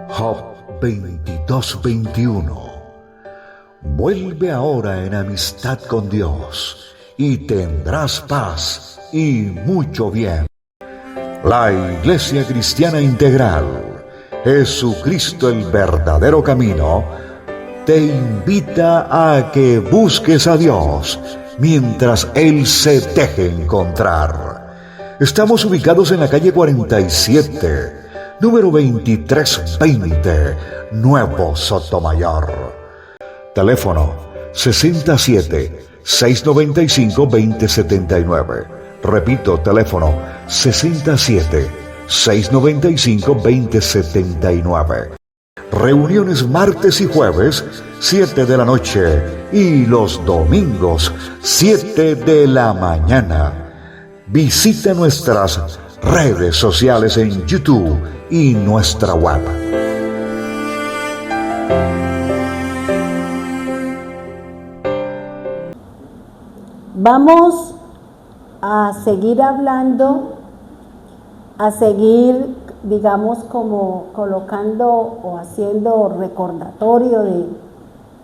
Job 22:21. Vuelve ahora en amistad con Dios y tendrás paz y mucho bien. La Iglesia Cristiana Integral, Jesucristo el verdadero camino, te invita a que busques a Dios mientras Él se deje encontrar. Estamos ubicados en la calle 47, número 2320, Nuevo Sotomayor. Teléfono 67-695-2079. Repito, teléfono 67-695-2079. Reuniones martes y jueves, 7 de la noche, y los domingos, 7 de la mañana. Visita nuestras redes sociales en YouTube y nuestra web. Vamos a seguir hablando, a seguir, digamos, como colocando o haciendo recordatorio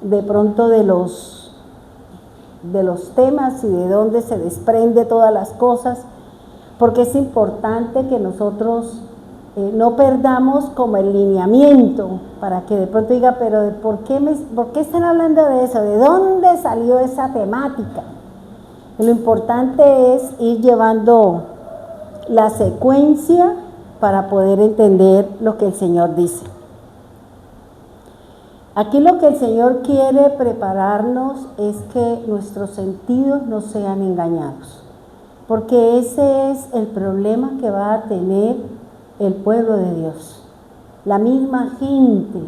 de pronto de los temas y de dónde se desprende todas las cosas, porque es importante que nosotros no perdamos como el lineamiento, para que de pronto diga, pero ¿por qué están hablando de eso? ¿De dónde salió esa temática? Lo importante es ir llevando la secuencia para poder entender lo que el Señor dice. Aquí lo que el Señor quiere prepararnos es que nuestros sentidos no sean engañados, porque ese es el problema que va a tener el pueblo de Dios, la misma gente.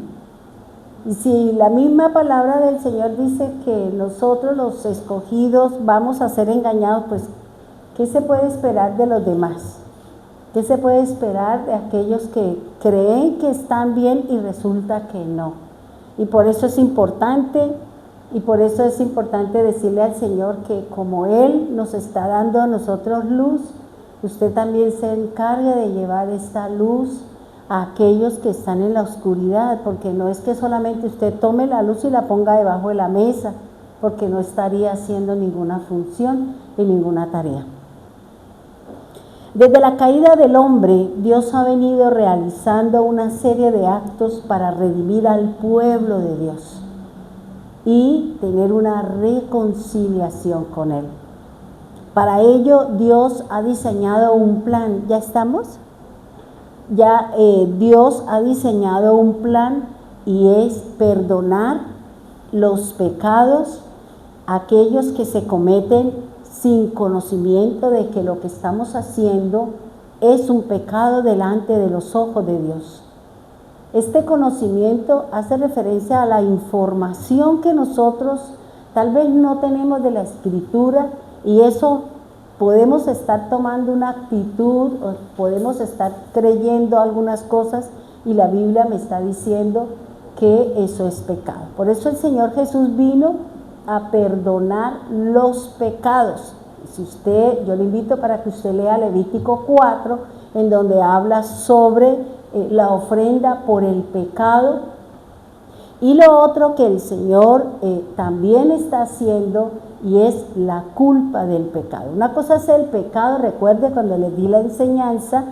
Y si la misma palabra del Señor dice que nosotros los escogidos vamos a ser engañados, pues ¿qué se puede esperar de los demás? ¿Qué se puede esperar de aquellos que creen que están bien y resulta que no? Y por eso es importante decirle al Señor que como Él nos está dando a nosotros luz, usted también se encargue de llevar esta luz a aquellos que están en la oscuridad, porque no es que solamente usted tome la luz y la ponga debajo de la mesa, porque no estaría haciendo ninguna función y ninguna tarea. Desde la caída del hombre, Dios ha venido realizando una serie de actos para redimir al pueblo de Dios y tener una reconciliación con Él. Para ello, Dios ha diseñado un plan. ¿Ya estamos? Dios ha diseñado un plan y es perdonar los pecados, aquellos que se cometen sin conocimiento de que lo que estamos haciendo es un pecado delante de los ojos de Dios. Este conocimiento hace referencia a la información que nosotros tal vez no tenemos de la Escritura, y eso podemos estar tomando una actitud, o podemos estar creyendo algunas cosas, y la Biblia me está diciendo que eso es pecado. Por eso el Señor Jesús vino a perdonar los pecados. Yo le invito para que usted lea Levítico 4, en donde habla sobre la ofrenda por el pecado. Y lo otro que el Señor también está haciendo, y es la culpa del pecado. Una cosa es el pecado, recuerde cuando les di la enseñanza,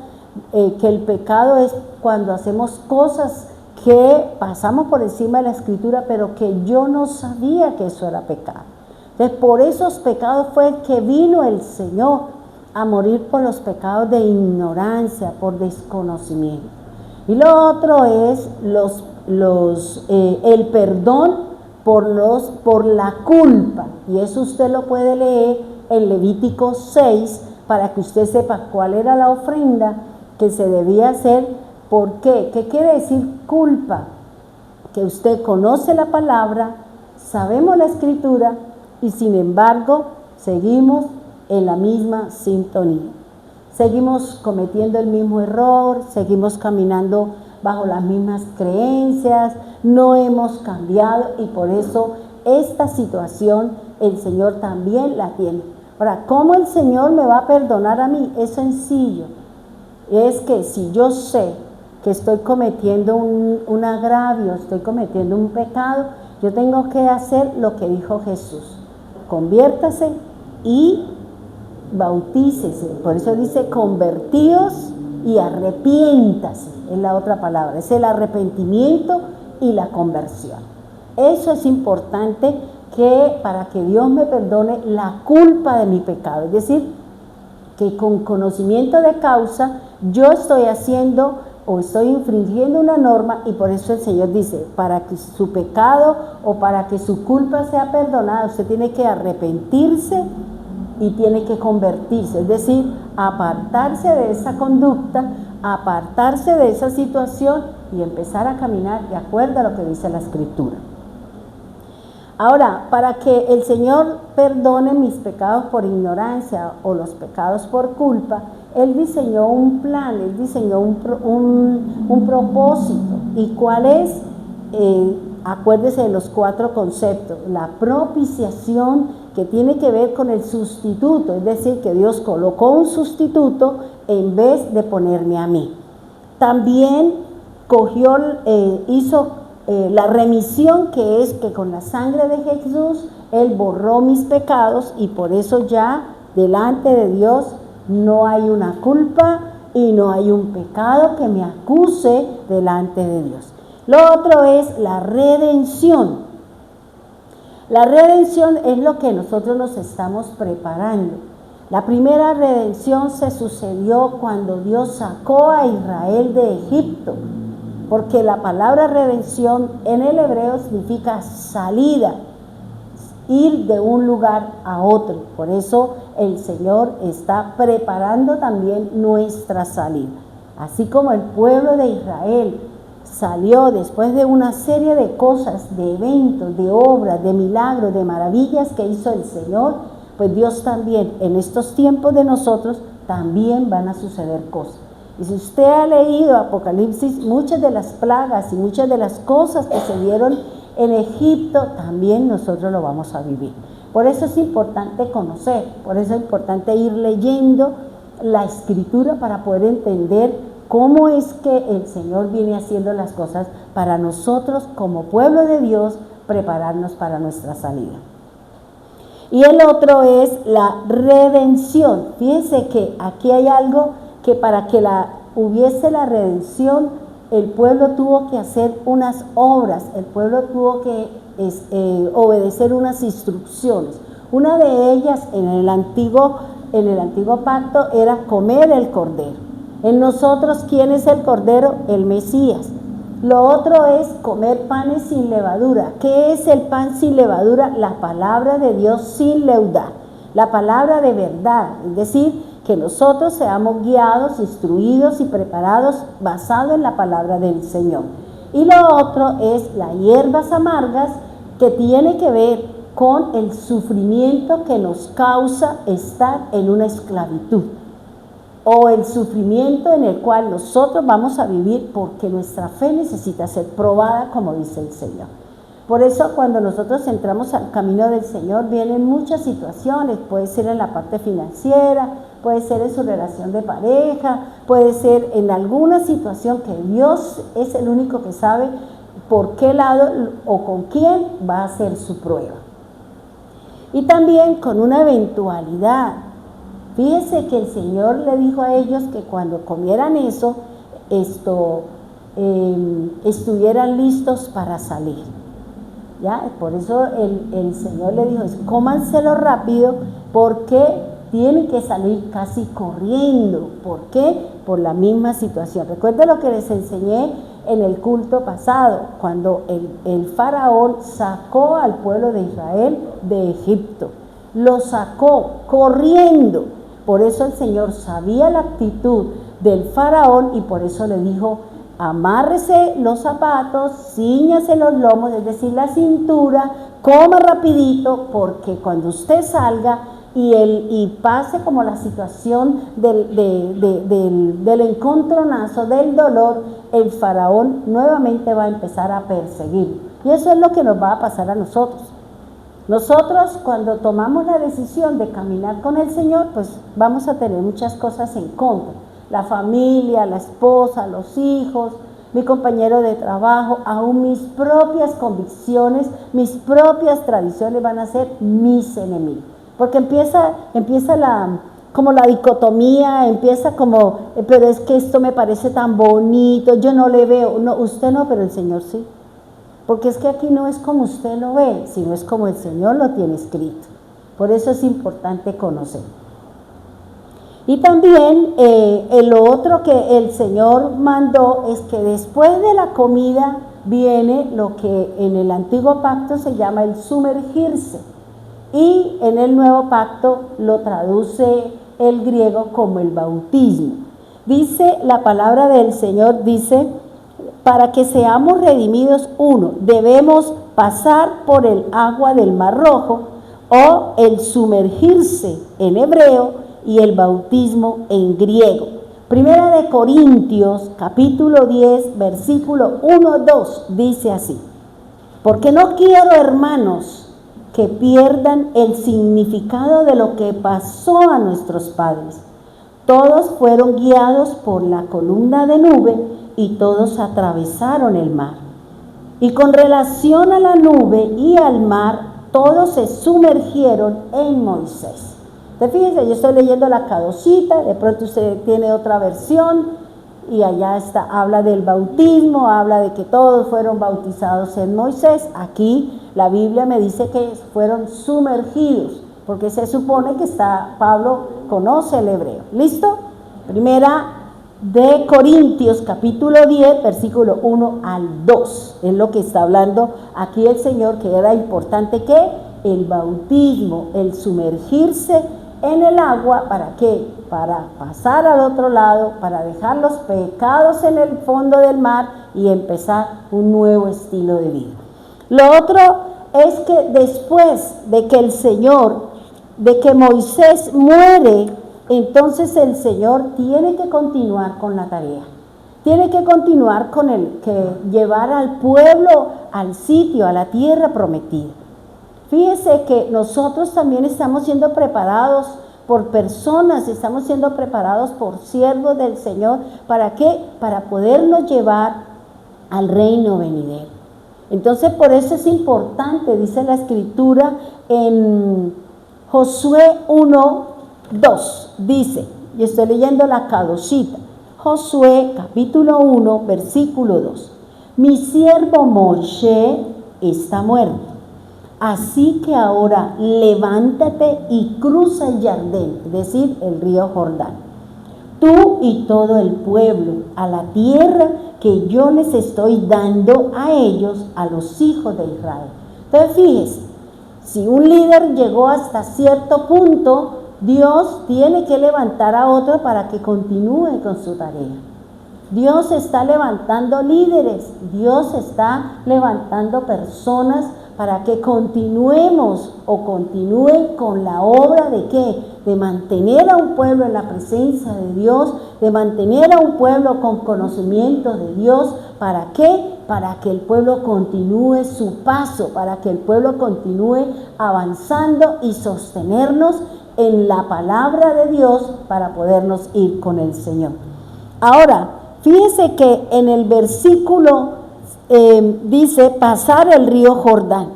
que el pecado es cuando hacemos cosas que pasamos por encima de la Escritura, pero que yo no sabía que eso era pecado. Entonces, por esos pecados fue que vino el Señor a morir, por los pecados de ignorancia, por desconocimiento. Y lo otro es el perdón por la culpa, y eso usted lo puede leer en Levítico 6 para que usted sepa cuál era la ofrenda que se debía hacer. ¿Por qué? ¿Qué quiere decir culpa? Que usted conoce la palabra, sabemos la Escritura, y sin embargo seguimos en la misma sintonía. seguimos cometiendo el mismo error, seguimos caminando bajo las mismas creencias, no hemos cambiado y por eso esta situación el Señor también la tiene. Ahora, ¿cómo el Señor me va a perdonar a mí? Es sencillo, es que si yo sé que estoy cometiendo un agravio, estoy cometiendo un pecado, yo tengo que hacer lo que dijo Jesús, conviértase y bautícese. Por eso dice convertíos y arrepiéntase, es la otra palabra, es el arrepentimiento y la conversión. Eso es importante, que para que Dios me perdone la culpa de mi pecado, es decir, que con conocimiento de causa yo estoy haciendo o estoy infringiendo una norma, y por eso el Señor dice, para que su pecado o para que su culpa sea perdonada, usted tiene que arrepentirse y tiene que convertirse, es decir, apartarse de esa conducta, apartarse de esa situación y empezar a caminar de acuerdo a lo que dice la Escritura. Ahora, para que el Señor perdone mis pecados por ignorancia o los pecados por culpa, Él diseñó un plan, Él diseñó un propósito. ¿Y cuál es? Acuérdese de los 4 conceptos. La propiciación, que tiene que ver con el sustituto, es decir, que Dios colocó un sustituto en vez de ponerme a mí. También hizo la remisión, que es que con la sangre de Jesús Él borró mis pecados y por eso ya delante de Dios no hay una culpa y no hay un pecado que me acuse delante de Dios. Lo otro es la redención. La redención es lo que nosotros nos estamos preparando. La primera redención se sucedió cuando Dios sacó a Israel de Egipto, porque la palabra redención en el hebreo significa salida, ir de un lugar a otro. Por eso el Señor está preparando también nuestra salida. Así como el pueblo de Israel salió después de una serie de cosas, de eventos, de obras, de milagros, de maravillas que hizo el Señor, pues Dios también en estos tiempos de nosotros también van a suceder cosas. Y si usted ha leído Apocalipsis, muchas de las plagas y muchas de las cosas que se dieron en Egipto, también nosotros lo vamos a vivir. Por eso es importante conocer, por eso es importante ir leyendo la Escritura para poder entender cómo es que el Señor viene haciendo las cosas para nosotros como pueblo de Dios, prepararnos para nuestra salida. Y el otro es la redención. Fíjense que aquí hay algo que para que hubiese la redención, el pueblo tuvo que hacer unas obras, el pueblo tuvo que obedecer unas instrucciones. Una de ellas en el antiguo pacto era comer el cordero. En nosotros, ¿quién es el cordero? El Mesías. Lo otro es comer panes sin levadura. ¿Qué es el pan sin levadura? La palabra de Dios sin leudar, la palabra de verdad, es decir, que nosotros seamos guiados, instruidos y preparados basado en la palabra del Señor. Y lo otro es las hierbas amargas, que tiene que ver con el sufrimiento que nos causa estar en una esclavitud, o el sufrimiento en el cual nosotros vamos a vivir porque nuestra fe necesita ser probada, como dice el Señor. Por eso cuando nosotros entramos al camino del Señor vienen muchas situaciones, puede ser en la parte financiera, puede ser en su relación de pareja, puede ser en alguna situación que Dios es el único que sabe por qué lado o con quién va a ser su prueba. Y también con una eventualidad. Fíjese que el Señor le dijo a ellos que cuando comieran eso, estuvieran listos para salir. ¿Ya? Por eso el Señor le dijo, cómanselo rápido porque tienen que salir casi corriendo. ¿Por qué? Por la misma situación. Recuerden lo que les enseñé en el culto pasado, cuando el faraón sacó al pueblo de Israel de Egipto. Lo sacó corriendo. Por eso el Señor sabía la actitud del faraón y por eso le dijo, amárrese los zapatos, cíñase los lomos, es decir, la cintura, coma rapidito, porque cuando usted salga, y pase como la situación del encontronazo, del dolor, el faraón nuevamente va a empezar a perseguir. Y eso es lo que nos va a pasar a nosotros. Nosotros, cuando tomamos la decisión de caminar con el Señor, pues vamos a tener muchas cosas en contra. La familia, la esposa, los hijos, mi compañero de trabajo, aún mis propias convicciones, mis propias tradiciones van a ser mis enemigos. Porque empieza como la dicotomía, empieza como, pero es que esto me parece tan bonito, yo no le veo, no, usted no, pero el Señor sí. Porque es que aquí no es como usted lo ve, sino es como el Señor lo tiene escrito. Por eso es importante conocer. Y también lo otro que el Señor mandó es que después de la comida viene lo que en el antiguo pacto se llama el sumergirse. Y en el nuevo pacto lo traduce el griego como el bautismo. Dice la palabra del Señor, dice, para que seamos redimidos, debemos pasar por el agua del Mar Rojo, o el sumergirse en hebreo y el bautismo en griego. Primera de Corintios, capítulo 10, versículo 1-2, dice así: porque no quiero, hermanos, que pierdan el significado de lo que pasó a nuestros padres. Todos fueron guiados por la columna de nube y todos atravesaron el mar. Y con relación a la nube y al mar, todos se sumergieron en Moisés. Fíjense, yo estoy leyendo la Cadocita, de pronto usted tiene otra versión, y allá está, habla del bautismo, habla de que todos fueron bautizados en Moisés. Aquí la Biblia me dice que fueron sumergidos, porque se supone que Pablo conoce el hebreo. ¿Listo? Primera de Corintios, capítulo 10, versículo 1-2. Es lo que está hablando aquí el Señor, que era importante que el bautismo, el sumergirse en el agua, ¿para qué? Para pasar al otro lado, para dejar los pecados en el fondo del mar y empezar un nuevo estilo de vida. Lo otro es que después de que de que Moisés muere, entonces el Señor tiene que continuar con la tarea. Tiene que continuar con llevar al pueblo al sitio, a la tierra prometida. Fíjese que nosotros también estamos siendo preparados por personas, estamos siendo preparados por siervos del Señor. ¿Para qué? Para podernos llevar al reino venidero. Entonces, por eso es importante, dice la Escritura en Josué 1:2, dice, y estoy leyendo la Cadocita, Josué capítulo 1, versículo 2, mi siervo Moshe está muerto. Así que ahora levántate y cruza el Jordán, es decir, el río Jordán, tú y todo el pueblo, a la tierra que yo les estoy dando a ellos, a los hijos de Israel. Entonces, fíjese, si un líder llegó hasta cierto punto, Dios tiene que levantar a otro para que continúe con su tarea. Dios está levantando líderes, Dios está levantando personas para que continuemos o continúen con la obra de ¿qué? De mantener a un pueblo en la presencia de Dios, de mantener a un pueblo con conocimiento de Dios. ¿Para qué? Para que el pueblo continúe su paso, para que el pueblo continúe avanzando y sostenernos en la palabra de Dios para podernos ir con el Señor. Ahora, fíjese que en el versículo dice pasar el río Jordán.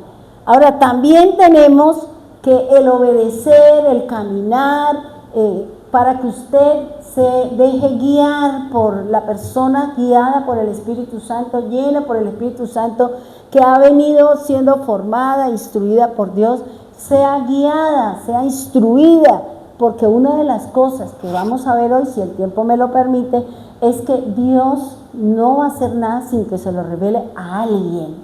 Ahora también tenemos que el obedecer, el caminar, para que usted se deje guiar por la persona guiada por el Espíritu Santo, llena por el Espíritu Santo, que ha venido siendo formada, instruida por Dios, sea guiada, sea instruida, porque una de las cosas que vamos a ver hoy, si el tiempo me lo permite, es que Dios no va a hacer nada sin que se lo revele a alguien,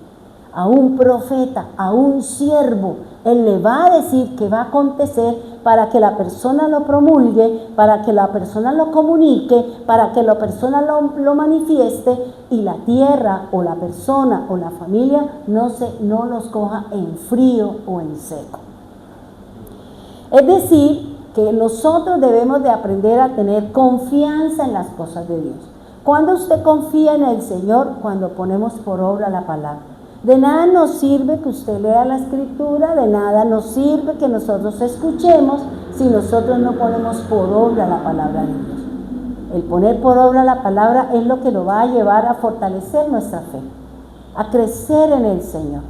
a un profeta, a un siervo. Él le va a decir qué va a acontecer para que la persona lo promulgue, para que la persona lo comunique, para que la persona lo manifieste, y la tierra o la persona o la familia no los coja en frío o en seco. Es decir, que nosotros debemos de aprender a tener confianza en las cosas de Dios. ¿Cuándo usted confía en el Señor? Cuando ponemos por obra la palabra. De nada nos sirve que usted lea la Escritura, de nada nos sirve que nosotros escuchemos si nosotros no ponemos por obra la palabra de Dios. El poner por obra la palabra es lo que nos va a llevar a fortalecer nuestra fe, a crecer en el Señor.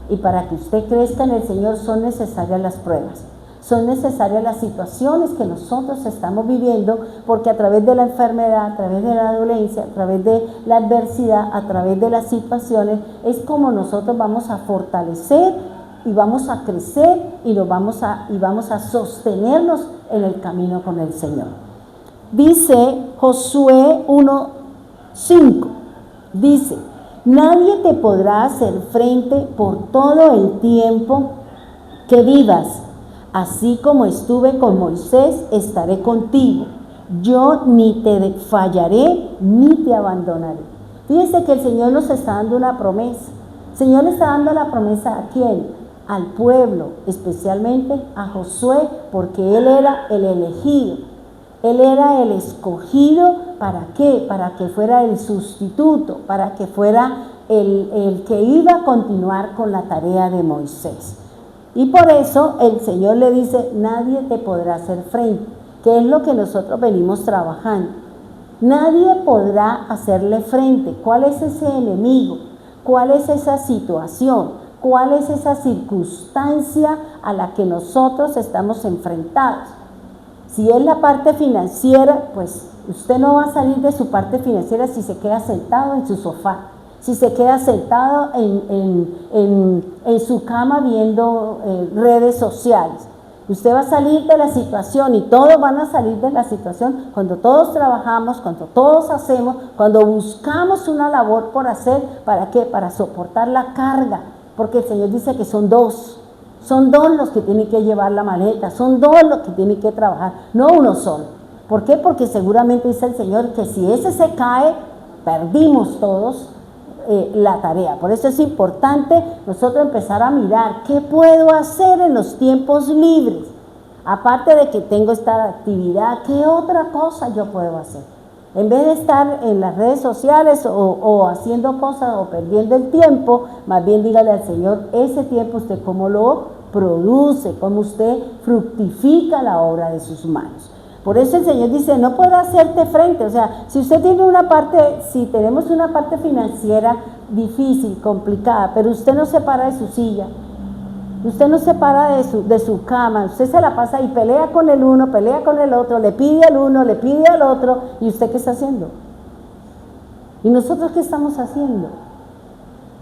Y para que usted crezca en el Señor son necesarias las pruebas. Son necesarias las situaciones que nosotros estamos viviendo, porque a través de la enfermedad, a través de la dolencia, a través de la adversidad, a través de las situaciones, es como nosotros vamos a fortalecer y vamos a crecer y vamos a sostenernos en el camino con el Señor. Dice Josué 1:5, dice: nadie te podrá hacer frente por todo el tiempo que vivas. Así como estuve con Moisés, estaré contigo. Yo ni te fallaré, ni te abandonaré. Fíjense que el Señor nos está dando una promesa. El Señor le está dando la promesa ¿a quién? Al pueblo, especialmente a Josué, porque él era el elegido. Él era el escogido, ¿para qué? Para que fuera el sustituto, para que fuera el que iba a continuar con la tarea de Moisés. Y por eso el Señor le dice: nadie te podrá hacer frente, que es lo que nosotros venimos trabajando. Nadie podrá hacerle frente. ¿Cuál es ese enemigo? ¿Cuál es esa situación? ¿Cuál es esa circunstancia a la que nosotros estamos enfrentados? Si es la parte financiera, pues usted no va a salir de su parte financiera si se queda sentado en su sofá, si se queda sentado en su cama viendo redes sociales. Usted va a salir de la situación, y todos van a salir de la situación cuando todos trabajamos, cuando todos hacemos, cuando buscamos una labor por hacer. ¿Para qué? Para soportar la carga, porque el Señor dice que son dos los que tienen que llevar la maleta, son dos los que tienen que trabajar, no uno solo. ¿Por qué? Porque seguramente dice el Señor que si ese se cae, perdimos todos la tarea. Por eso es importante nosotros empezar a mirar qué puedo hacer en los tiempos libres. Aparte de que tengo esta actividad, ¿qué otra cosa yo puedo hacer? En vez de estar en las redes sociales o haciendo cosas o perdiendo el tiempo, más bien dígale al Señor: ese tiempo usted cómo lo produce, cómo usted fructifica la obra de sus manos. Por eso el Señor dice: no puedo hacerte frente. O sea, si usted tiene si tenemos una parte financiera difícil, complicada, pero usted no se para de su silla, usted no se para de su cama, usted se la pasa y pelea con el uno, pelea con el otro, le pide al uno, le pide al otro, ¿y usted qué está haciendo? ¿Y nosotros qué estamos haciendo?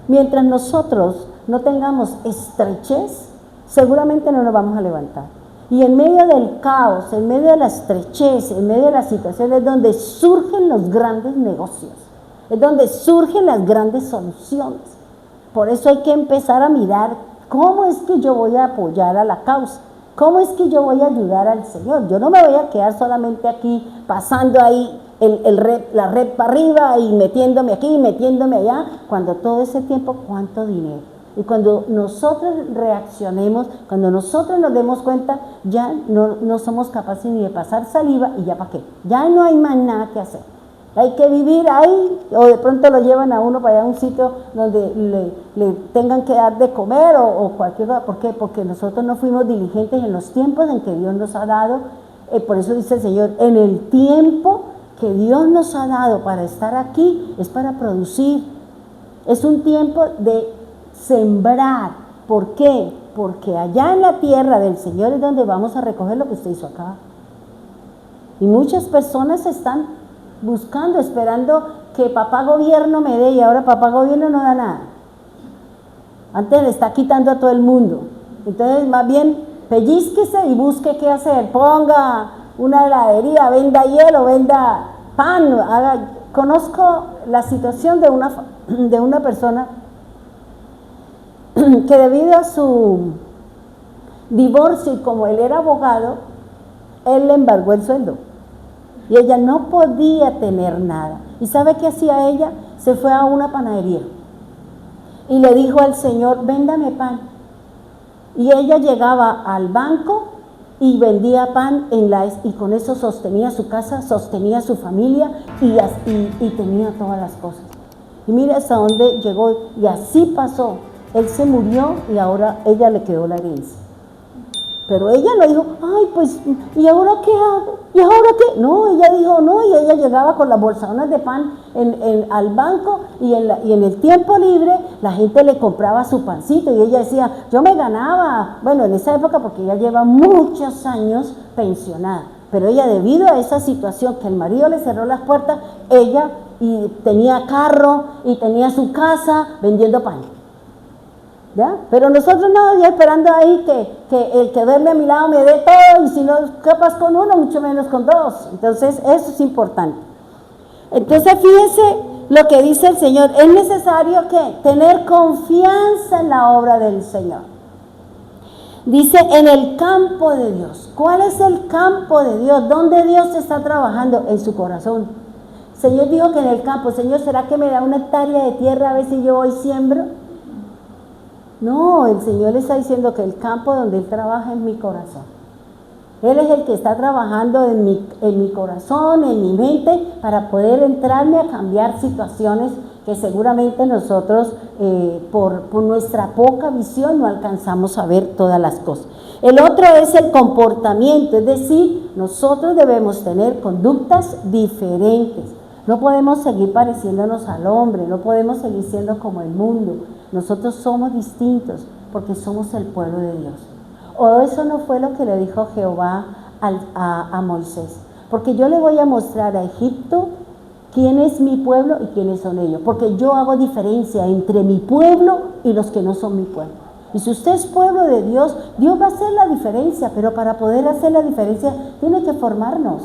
Mientras nosotros no tengamos estrechez, seguramente no nos vamos a levantar. Y en medio del caos, en medio de la estrechez, en medio de la situación, es donde surgen los grandes negocios, es donde surgen las grandes soluciones. Por eso hay que empezar a mirar cómo es que yo voy a apoyar a la causa, cómo es que yo voy a ayudar al Señor. Yo no me voy a quedar solamente aquí, pasando ahí la red para arriba y metiéndome aquí y metiéndome allá, cuando todo ese tiempo, ¿cuánto dinero? Y cuando nosotros reaccionemos, cuando nosotros nos demos cuenta, ya no somos capaces ni de pasar saliva, y ya para qué, ya no hay más nada que hacer. Hay que vivir ahí, o de pronto lo llevan a uno para allá a un sitio donde le tengan que dar de comer o cualquier cosa. ¿Por qué? Porque nosotros no fuimos diligentes en los tiempos en que Dios nos ha dado. Por eso dice el Señor: en el tiempo que Dios nos ha dado para estar aquí, es para producir. Es un tiempo de sembrar. ¿Por qué? Porque allá en la tierra del Señor es donde vamos a recoger lo que usted hizo acá. Y muchas personas están buscando, esperando que papá gobierno me dé, y ahora papá gobierno no da nada. Antes le está quitando a todo el mundo. Entonces, más bien, pellizquese y busque qué hacer. Ponga una heladería, venda hielo, venda pan. Conozco la situación de una persona que debido a su divorcio, y como él era abogado, él le embargó el sueldo y ella no podía tener nada. ¿Y sabe qué hacía ella? Se fue a una panadería y le dijo al Señor: véndame pan. Y ella llegaba al banco y vendía pan y con eso sostenía su casa, sostenía su familia y tenía todas las cosas. Y mira hasta dónde llegó, y así pasó. Él se murió y ahora ella le quedó la herencia. Pero ella no dijo, ay, pues, ¿y ahora qué hago? ¿Y ahora qué? No, ella dijo no, y ella llegaba con las bolsadonas de pan al banco y en el tiempo libre la gente le compraba su pancito y ella decía, yo me ganaba, bueno, en esa época porque ella lleva muchos años pensionada, pero ella debido a esa situación que el marido le cerró las puertas, ella tenía carro y tenía su casa vendiendo pan. ¿Ya? Pero nosotros no, ya esperando ahí que el que duerme a mi lado me dé todo, y si no capaz con uno, mucho menos con dos. Entonces eso es importante. Entonces fíjense lo que dice el Señor, es necesario que tener confianza en la obra del Señor. Dice, en el campo de Dios. ¿Cuál es el campo de Dios? ¿Dónde Dios está trabajando? En su corazón. El Señor dijo que en el campo, Señor, ¿será que me da 1 hectárea de tierra a ver si yo hoy siembro? No, el Señor le está diciendo que el campo donde Él trabaja es mi corazón. Él es el que está trabajando en mi corazón, en mi mente, para poder entrarme a cambiar situaciones que seguramente nosotros, por nuestra poca visión, no alcanzamos a ver todas las cosas. El otro es el comportamiento, es decir, nosotros debemos tener conductas diferentes. No podemos seguir pareciéndonos al hombre, no podemos seguir siendo como el mundo. Nosotros somos distintos porque somos el pueblo de Dios. O eso no fue lo que le dijo Jehová a Moisés. Porque yo le voy a mostrar a Egipto quién es mi pueblo y quiénes son ellos. Porque yo hago diferencia entre mi pueblo y los que no son mi pueblo. Y si usted es pueblo de Dios, Dios va a hacer la diferencia. Pero para poder hacer la diferencia, tiene que formarnos.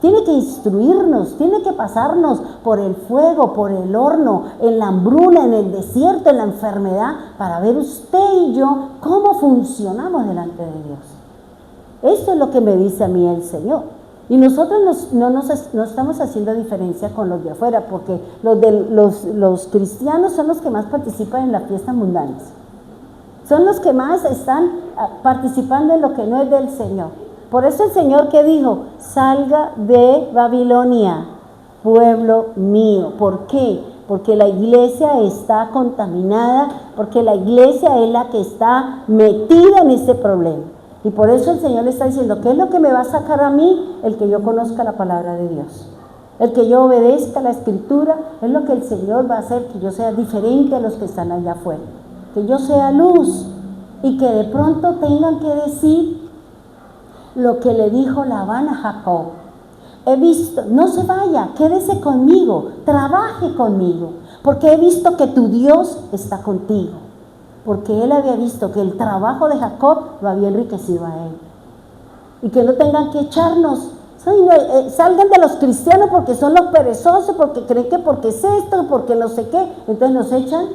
Tiene que instruirnos, tiene que pasarnos por el fuego, por el horno, en la hambruna, en el desierto, en la enfermedad, para ver usted y yo cómo funcionamos delante de Dios. Esto es lo que me dice a mí el Señor. Y nosotros no estamos haciendo diferencia con los de afuera, porque los cristianos son los que más participan en las fiestas mundanas. Son los que más están participando en lo que no es del Señor. Por eso el Señor que dijo, salga de Babilonia, pueblo mío. ¿Por qué? Porque la iglesia está contaminada, porque la iglesia es la que está metida en este problema. Y por eso el Señor le está diciendo, ¿qué es lo que me va a sacar a mí? El que yo conozca la palabra de Dios. El que yo obedezca la Escritura, es lo que el Señor va a hacer, que yo sea diferente a los que están allá afuera. Que yo sea luz y que de pronto tengan que decir lo que le dijo Labán a Jacob. He visto, no se vaya, quédese conmigo, trabaje conmigo, porque he visto que tu Dios está contigo. Porque él había visto que el trabajo de Jacob lo había enriquecido a él. Y que no tengan que echarnos, salgan de los cristianos porque son los perezosos, porque creen que porque es esto, porque no sé qué. Entonces nos echan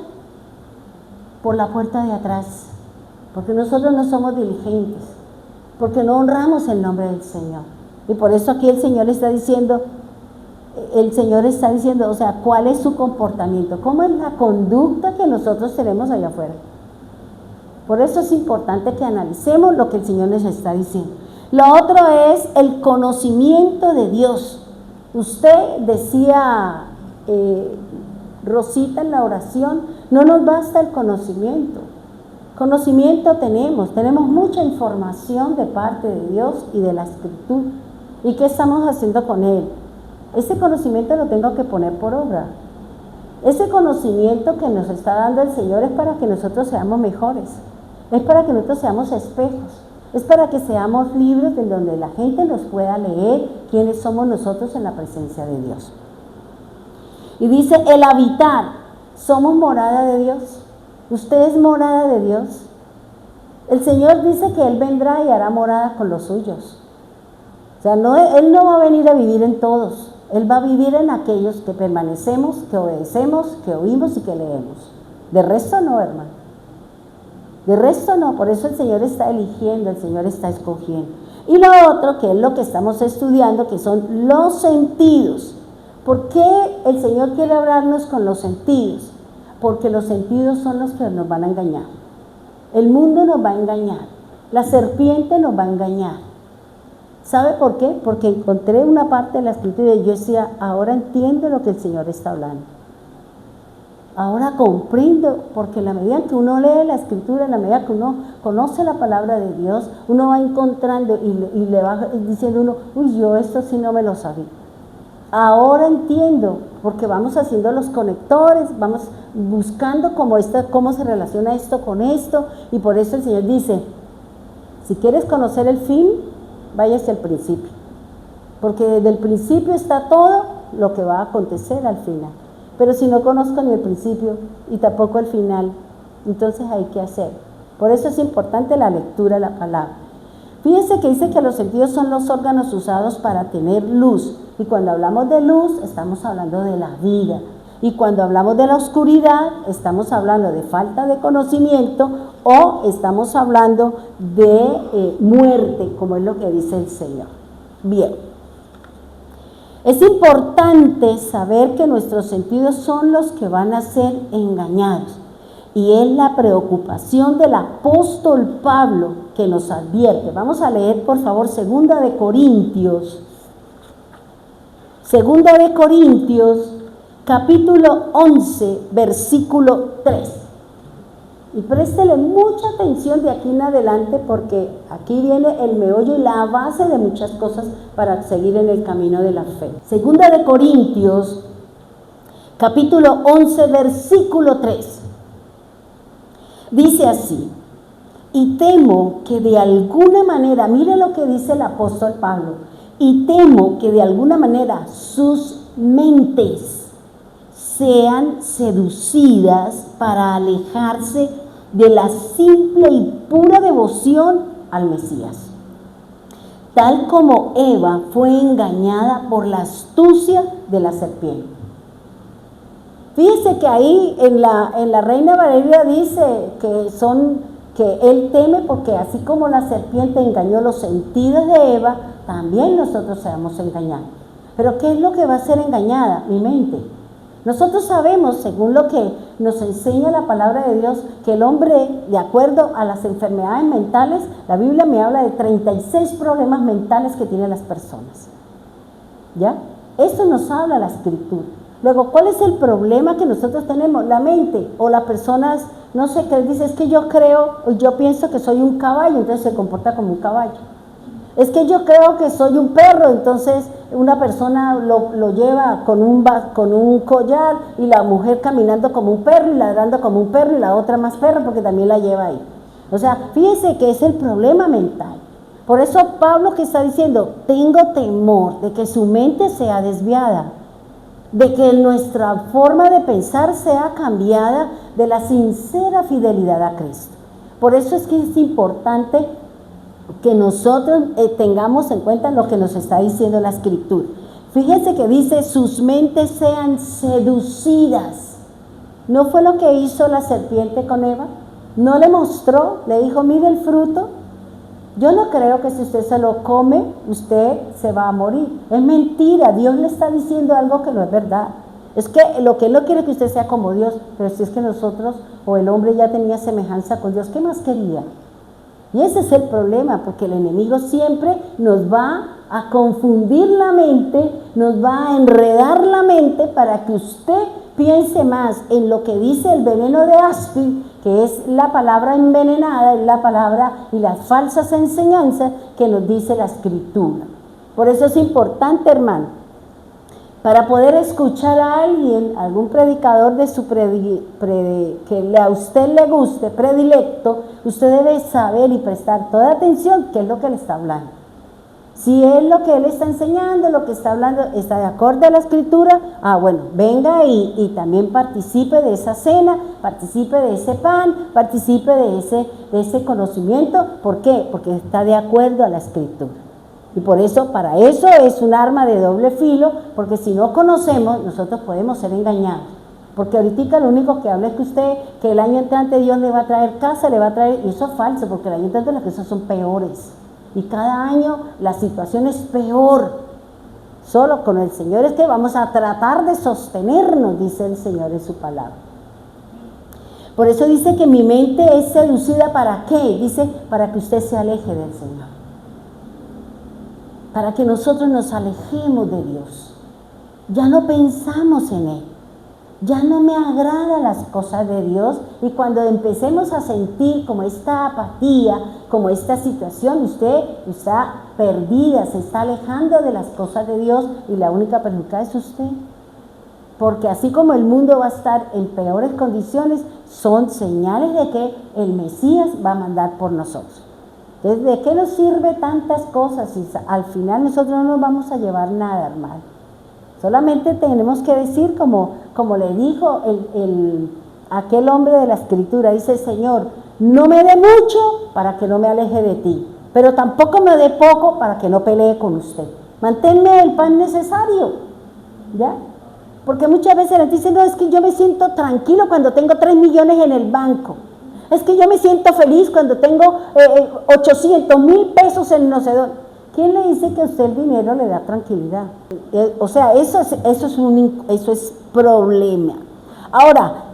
por la puerta de atrás, porque nosotros no somos diligentes, porque no honramos el nombre del Señor. Y por eso aquí el Señor está diciendo, o sea, ¿cuál es su comportamiento? ¿Cómo es la conducta que nosotros tenemos allá afuera? Por eso es importante que analicemos lo que el Señor nos está diciendo. Lo otro es el conocimiento de Dios. Usted decía, Rosita, en la oración, no nos basta el conocimiento. Conocimiento tenemos mucha información de parte de Dios y de la Escritura. ¿Y qué estamos haciendo con él? Ese conocimiento lo tengo que poner por obra. Ese conocimiento que nos está dando el Señor es para que nosotros seamos mejores. Es para que nosotros seamos espejos. Es para que seamos libres de donde la gente nos pueda leer quiénes somos nosotros en la presencia de Dios. Y dice, el habitar, somos morada de Dios. Usted es morada de Dios. El Señor dice que Él vendrá y hará morada con los suyos. O sea, Él no va a venir a vivir en todos. Él va a vivir en aquellos que permanecemos, que obedecemos, que oímos y que leemos. De resto no, hermano. De resto no. Por eso el Señor está eligiendo, el Señor está escogiendo. Y lo otro, que es lo que estamos estudiando, que son los sentidos. ¿Por qué el Señor quiere hablarnos con los sentidos? Porque los sentidos son los que nos van a engañar. El mundo nos va a engañar. La serpiente nos va a engañar. ¿Sabe por qué? Porque encontré una parte de la escritura y yo decía, ahora entiendo lo que el Señor está hablando. Ahora comprendo, porque en la medida que uno lee la escritura, en la medida que uno conoce la palabra de Dios, uno va encontrando y le va diciendo uno, uy, yo esto sí no me lo sabía. Ahora entiendo, porque vamos haciendo los conectores, vamos buscando cómo se relaciona esto con esto, y por eso el Señor dice, si quieres conocer el fin, váyase al principio, porque desde el principio está todo lo que va a acontecer al final. Pero si no conozco ni el principio y tampoco el final, entonces hay que hacer. Por eso es importante la lectura de la palabra. Fíjense que dice que los sentidos son los órganos usados para tener luz. Y cuando hablamos de luz, estamos hablando de la vida. Y cuando hablamos de la oscuridad, estamos hablando de falta de conocimiento o estamos hablando de muerte, como es lo que dice el Señor. Bien. Es importante saber que nuestros sentidos son los que van a ser engañados. Y es la preocupación del apóstol Pablo que nos advierte. Vamos a leer, por favor, 2 de Corintios. 2 de Corintios, capítulo 11, versículo 3. Y préstele mucha atención de aquí en adelante porque aquí viene el meollo y la base de muchas cosas para seguir en el camino de la fe. 2 de Corintios, capítulo 11, versículo 3. Dice así, y temo que de alguna manera, mire lo que dice el apóstol Pablo, y temo que de alguna manera sus mentes sean seducidas para alejarse de la simple y pura devoción al Mesías. Tal como Eva fue engañada por la astucia de la serpiente. Fíjese que ahí en la Reina Valeria dice que él teme porque así como la serpiente engañó los sentidos de Eva, también nosotros seamos engañados. Pero ¿qué es lo que va a ser engañada? Mi mente. Nosotros sabemos, según lo que nos enseña la palabra de Dios, que el hombre, de acuerdo a las enfermedades mentales, la Biblia me habla de 36 problemas mentales que tienen las personas. ¿Ya? Eso nos habla la Escritura. Luego, ¿cuál es el problema que nosotros tenemos? La mente o las personas, no sé qué dice, es que yo creo, o yo pienso que soy un caballo, entonces se comporta como un caballo. Es que yo creo que soy un perro, entonces una persona lo lleva con un collar y la mujer caminando como un perro y ladrando como un perro y la otra más perro porque también la lleva ahí. O sea, fíjese que es el problema mental. Por eso Pablo que está diciendo, tengo temor de que su mente sea desviada, de que nuestra forma de pensar sea cambiada de la sincera fidelidad a Cristo. Por eso es que es importante que nosotros tengamos en cuenta lo que nos está diciendo la Escritura. Fíjense que dice, sus mentes sean seducidas. ¿No fue lo que hizo la serpiente con Eva? ¿No le mostró? Le dijo, mire el fruto. Yo no creo que si usted se lo come, usted se va a morir. Es mentira, Dios le está diciendo algo que no es verdad. Es que lo que Él no quiere que usted sea como Dios, pero si es que nosotros, o el hombre ya tenía semejanza con Dios, ¿qué más quería? Y ese es el problema, porque el enemigo siempre nos va a confundir la mente, nos va a enredar la mente para que usted piense más en lo que dice el veneno de áspid, que es la palabra envenenada, es la palabra y las falsas enseñanzas que nos dice la Escritura. Por eso es importante, hermano, para poder escuchar a alguien, algún predicador de su que a usted le guste, predilecto, usted debe saber y prestar toda atención qué es lo que le está hablando. Si es lo que él está enseñando, lo que está hablando, está de acuerdo a la Escritura, bueno, venga y también participe de esa cena, participe de ese pan, participe de ese conocimiento. ¿Por qué? Porque está de acuerdo a la Escritura. Y por eso, para eso es un arma de doble filo, porque si no conocemos, nosotros podemos ser engañados. Porque ahorita lo único que habla es que el año entrante Dios le va a traer casa, le va a traer, y eso es falso, porque el año entrante las cosas son peores. Y cada año la situación es peor. Solo con el Señor es que vamos a tratar de sostenernos, dice el Señor en su palabra. Por eso dice que mi mente es seducida, ¿para qué? Dice, para que usted se aleje del Señor. para que nosotros nos alejemos de Dios. Ya no pensamos en Él. Ya no me agradan las cosas de Dios, y cuando empecemos a sentir como esta apatía, como esta situación, usted está perdida, se está alejando de las cosas de Dios, y la única perjudicada es usted. Porque así como el mundo va a estar en peores condiciones, son señales de que el Mesías va a mandar por nosotros. Entonces, ¿de qué nos sirve tantas cosas si al final nosotros no nos vamos a llevar nada, hermano? Solamente tenemos que decir, como le dijo aquel hombre de la Escritura, dice: Señor, no me dé mucho para que no me aleje de ti, pero tampoco me dé poco para que no pelee con usted. Manténme el pan necesario, ¿ya? Porque muchas veces nos dicen: no, es que yo me siento tranquilo cuando tengo 3 millones en el banco. Es que yo me siento feliz cuando tengo 800,000 pesos en no sé dónde. ¿Quién le dice que a usted el dinero le da tranquilidad? O sea, eso es problema. Ahora,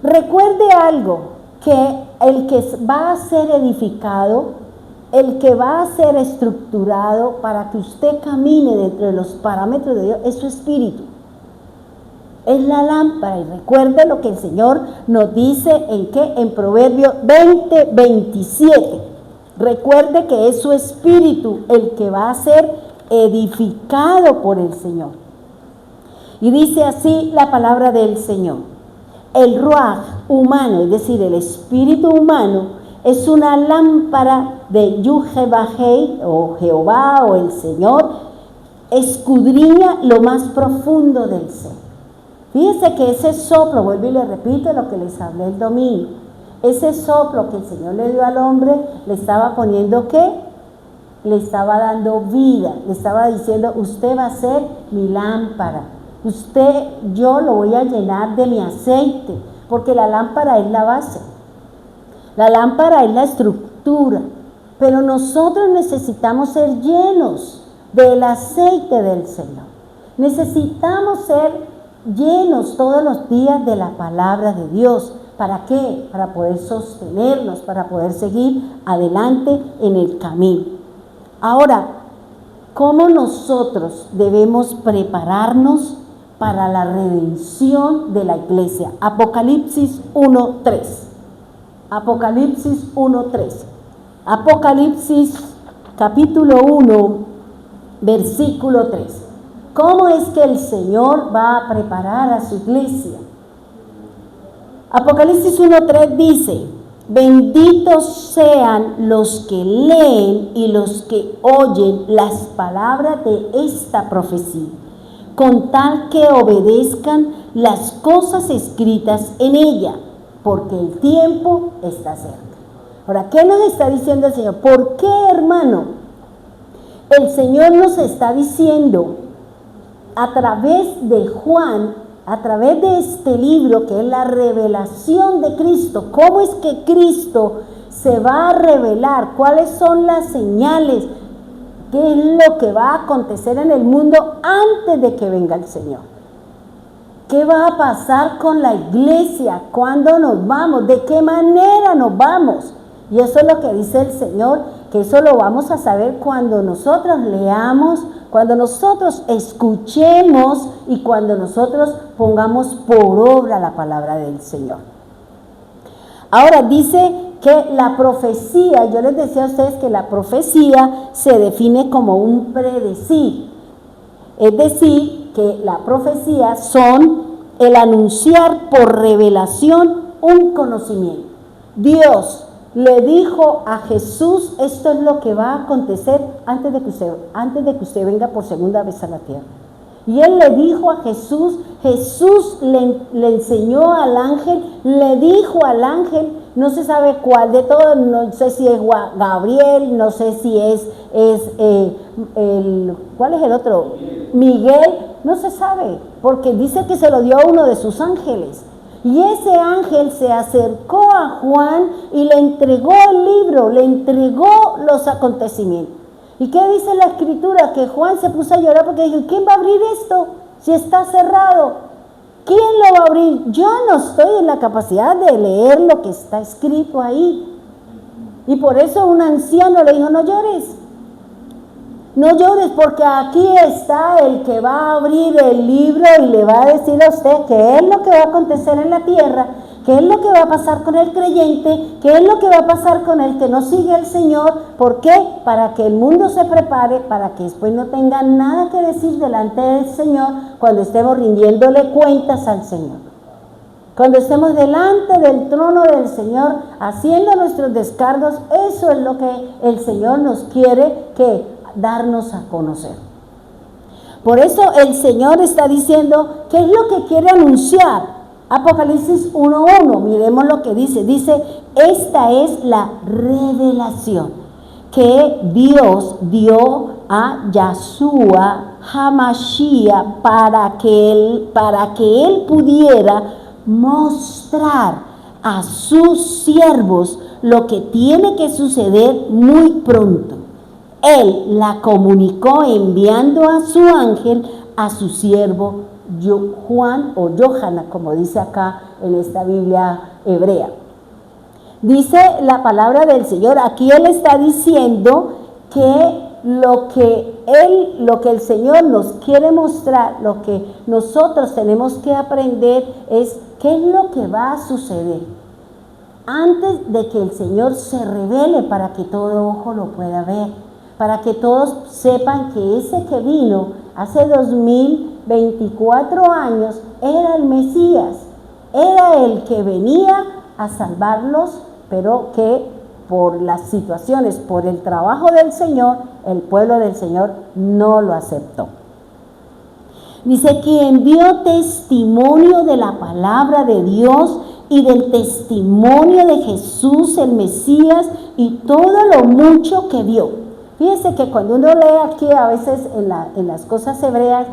recuerde algo, que el que va a ser edificado, el que va a ser estructurado para que usted camine dentro de los parámetros de Dios, es su espíritu. Es la lámpara. Y recuerde lo que el Señor nos dice en Proverbios 20:27. Recuerde que es su espíritu el que va a ser edificado por el Señor. Y dice así la palabra del Señor: el ruaj humano, es decir, el espíritu humano, es una lámpara de Yuhebahei, o Jehová, o el Señor, escudriña lo más profundo del ser. Fíjense que ese soplo, vuelvo y le repito lo que les hablé el domingo, ese soplo que el Señor le dio al hombre, le estaba poniendo ¿qué? Le estaba dando vida, le estaba diciendo: usted va a ser mi lámpara, yo lo voy a llenar de mi aceite, porque la lámpara es la base, la lámpara es la estructura, pero nosotros necesitamos ser llenos del aceite del Señor, necesitamos ser llenos todos los días de la palabra de Dios. ¿Para qué? Para poder sostenernos, para poder seguir adelante en el camino. Ahora, ¿cómo nosotros debemos prepararnos para la redención de la iglesia? Apocalipsis 1:3. Apocalipsis 1:3. Apocalipsis capítulo 1, versículo 3. ¿Cómo es que el Señor va a preparar a su iglesia? Apocalipsis 1:3 dice: benditos sean los que leen y los que oyen las palabras de esta profecía, con tal que obedezcan las cosas escritas en ella, porque el tiempo está cerca. Ahora, ¿qué nos está diciendo el Señor? ¿Por qué, hermano? El Señor nos está diciendo a través de Juan, a través de este libro que es la revelación de Cristo, cómo es que Cristo se va a revelar, cuáles son las señales, qué es lo que va a acontecer en el mundo antes de que venga el Señor. ¿Qué va a pasar con la iglesia? ¿Cuándo nos vamos? ¿De qué manera nos vamos? Y eso es lo que dice el Señor, que eso lo vamos a saber cuando nosotros leamos, cuando nosotros escuchemos y cuando nosotros pongamos por obra la palabra del Señor. Ahora dice que la profecía, yo les decía a ustedes que la profecía se define como un predecir. Es decir, que la profecía son el anunciar por revelación un conocimiento. Dios le dijo a Jesús: esto es lo que va a acontecer antes de que usted venga por segunda vez a la tierra. Y él le dijo a Jesús, Jesús le enseñó al ángel, le dijo al ángel, no se sabe cuál de todos, no sé si es Gabriel, no sé si ¿cuál es el otro? Miguel, no se sabe, porque dice que se lo dio a uno de sus ángeles. Y ese ángel se acercó a Juan y le entregó el libro, le entregó los acontecimientos. ¿Y qué dice la escritura? Que Juan se puso a llorar porque dijo: ¿quién va a abrir esto si está cerrado? ¿Quién lo va a abrir? Yo no estoy en la capacidad de leer lo que está escrito ahí. Y por eso un anciano le dijo: no llores, No llores, porque aquí está el que va a abrir el libro y le va a decir a usted qué es lo que va a acontecer en la tierra, qué es lo que va a pasar con el creyente, qué es lo que va a pasar con el que no sigue al Señor. ¿Por qué? Para que el mundo se prepare, para que después no tenga nada que decir delante del Señor cuando estemos rindiéndole cuentas al Señor. Cuando estemos delante del trono del Señor, haciendo nuestros descargos, eso es lo que el Señor nos quiere que darnos a conocer. Por eso el Señor está diciendo, ¿qué es lo que quiere anunciar? Apocalipsis 1:1, miremos lo que dice. Dice, esta es la revelación que Dios dio a Yahshua HaMashiach para que él pudiera mostrar a sus siervos lo que tiene que suceder muy pronto. Él la comunicó enviando a su ángel a su siervo Juan o Yohana, como dice acá en esta Biblia hebrea. Dice la palabra del Señor, aquí Él está diciendo que lo que el Señor nos quiere mostrar, lo que nosotros tenemos que aprender es qué es lo que va a suceder antes de que el Señor se revele para que todo ojo lo pueda ver, para que todos sepan que ese que vino hace 2024 años era el Mesías, era el que venía a salvarlos, pero que por las situaciones, por el trabajo del Señor, el pueblo del Señor no lo aceptó. Dice, quien dio testimonio de la palabra de Dios y del testimonio de Jesús, el Mesías, y todo lo mucho que vio. Fíjese que cuando uno lee aquí, a veces en las cosas hebreas,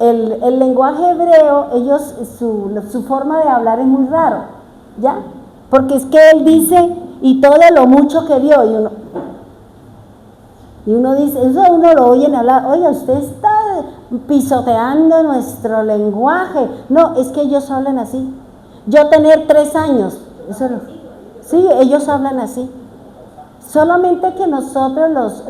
el lenguaje hebreo, su forma de hablar es muy raro, ¿ya? Porque es que él dice, y todo lo mucho que vio, y uno dice, eso uno lo oyen hablar, oiga, usted está pisoteando nuestro lenguaje. No, es que ellos hablan así. Yo tener 3 años, sí, ellos hablan así. Solamente que nosotros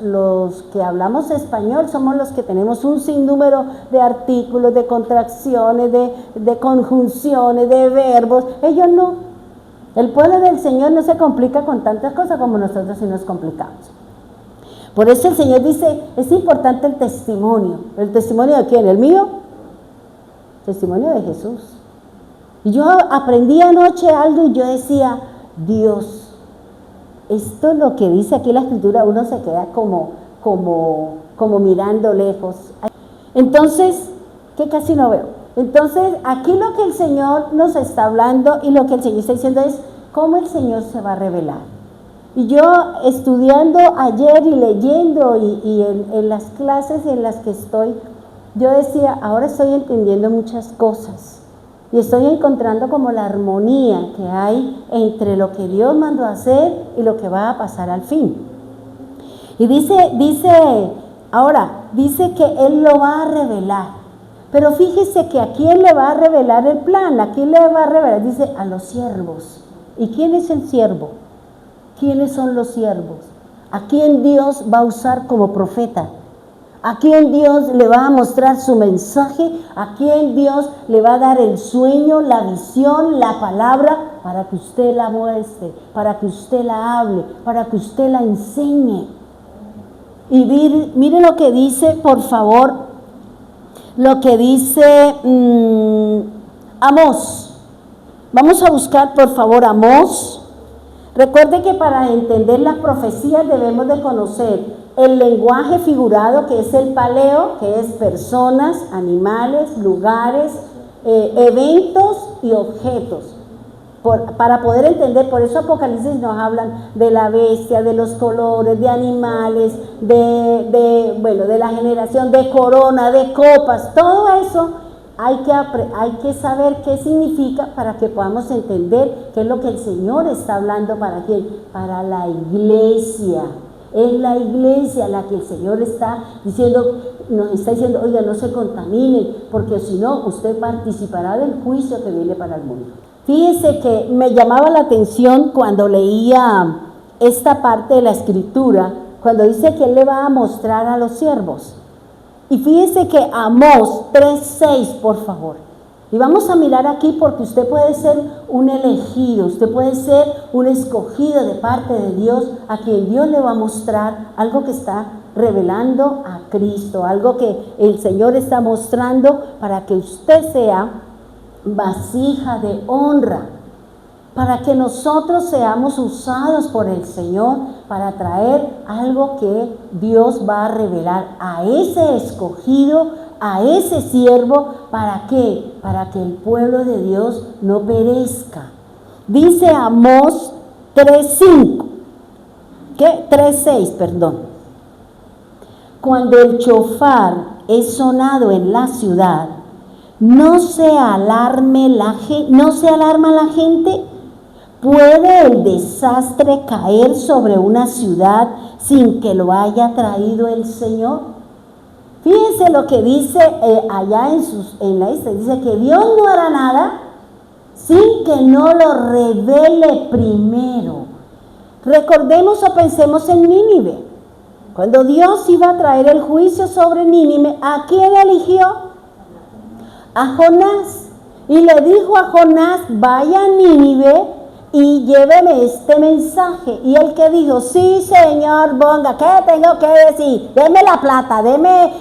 los que hablamos español somos los que tenemos un sinnúmero de artículos, de contracciones, de conjunciones, de verbos. Ellos no. El pueblo del Señor no se complica con tantas cosas como nosotros sí nos complicamos. Por eso el Señor dice, es importante el testimonio. ¿El testimonio de quién? ¿El mío? El testimonio de Jesús. Y yo aprendí anoche algo y yo decía, Dios, esto es lo que dice aquí la Escritura, uno se queda como mirando lejos. Entonces, que casi no veo. Entonces, aquí lo que el Señor nos está hablando y lo que el Señor está diciendo es cómo el Señor se va a revelar. Y yo estudiando ayer y leyendo y en las clases en las que estoy, yo decía, ahora estoy entendiendo muchas cosas. Y estoy encontrando como la armonía que hay entre lo que Dios mandó a hacer y lo que va a pasar al fin. Y dice que Él lo va a revelar. Pero fíjese que a quién le va a revelar el plan, a quién le va a revelar, dice a los siervos. ¿Y quién es el siervo? ¿Quiénes son los siervos? ¿A quién Dios va a usar como profeta? ¿A quién Dios le va a mostrar su mensaje? ¿A quién Dios le va a dar el sueño, la visión, la palabra para que usted la muestre, para que usted la hable, para que usted la enseñe? Y mire lo que dice, por favor, lo que dice Amós. Vamos a buscar, por favor, Amós. Recuerde que para entender las profecías debemos de conocer el lenguaje figurado, que es el paleo, que es personas, animales, lugares, eventos y objetos. Para poder entender, por eso Apocalipsis nos hablan de la bestia, de los colores, de animales, de la generación, de corona, de copas, todo eso. Hay que saber qué significa para que podamos entender qué es lo que el Señor está hablando para quién, para la iglesia. Es la iglesia la que el Señor nos está diciendo, oiga, no se contaminen, porque si no, usted participará del juicio que viene para el mundo. Fíjese que me llamaba la atención cuando leía esta parte de la Escritura, cuando dice que Él le va a mostrar a los siervos. Y fíjese que Amós 3:6, por favor. Y vamos a mirar aquí porque usted puede ser un elegido, usted puede ser un escogido de parte de Dios, a quien Dios le va a mostrar algo que está revelando a Cristo, algo que el Señor está mostrando para que usted sea vasija de honra, para que nosotros seamos usados por el Señor para traer algo que Dios va a revelar a ese escogido, a ese siervo. ¿Para qué? Para que el pueblo de Dios no perezca. Dice Amós 3:5, ¿qué? 3:6, perdón. Cuando el chofar es sonado en la ciudad, no se alarma la gente. ¿Puede el desastre caer sobre una ciudad sin que lo haya traído el Señor? Fíjense lo que dice allá en la isla. Dice que Dios no hará nada sin que no lo revele primero. Recordemos o pensemos en Nínive. Cuando Dios iba a traer el juicio sobre Nínive, ¿a quién eligió? A Jonás. Y le dijo a Jonás, vaya a Nínive y lléveme este mensaje. Y el que dijo, sí Señor, venga, ¿qué tengo que decir? Deme la plata, deme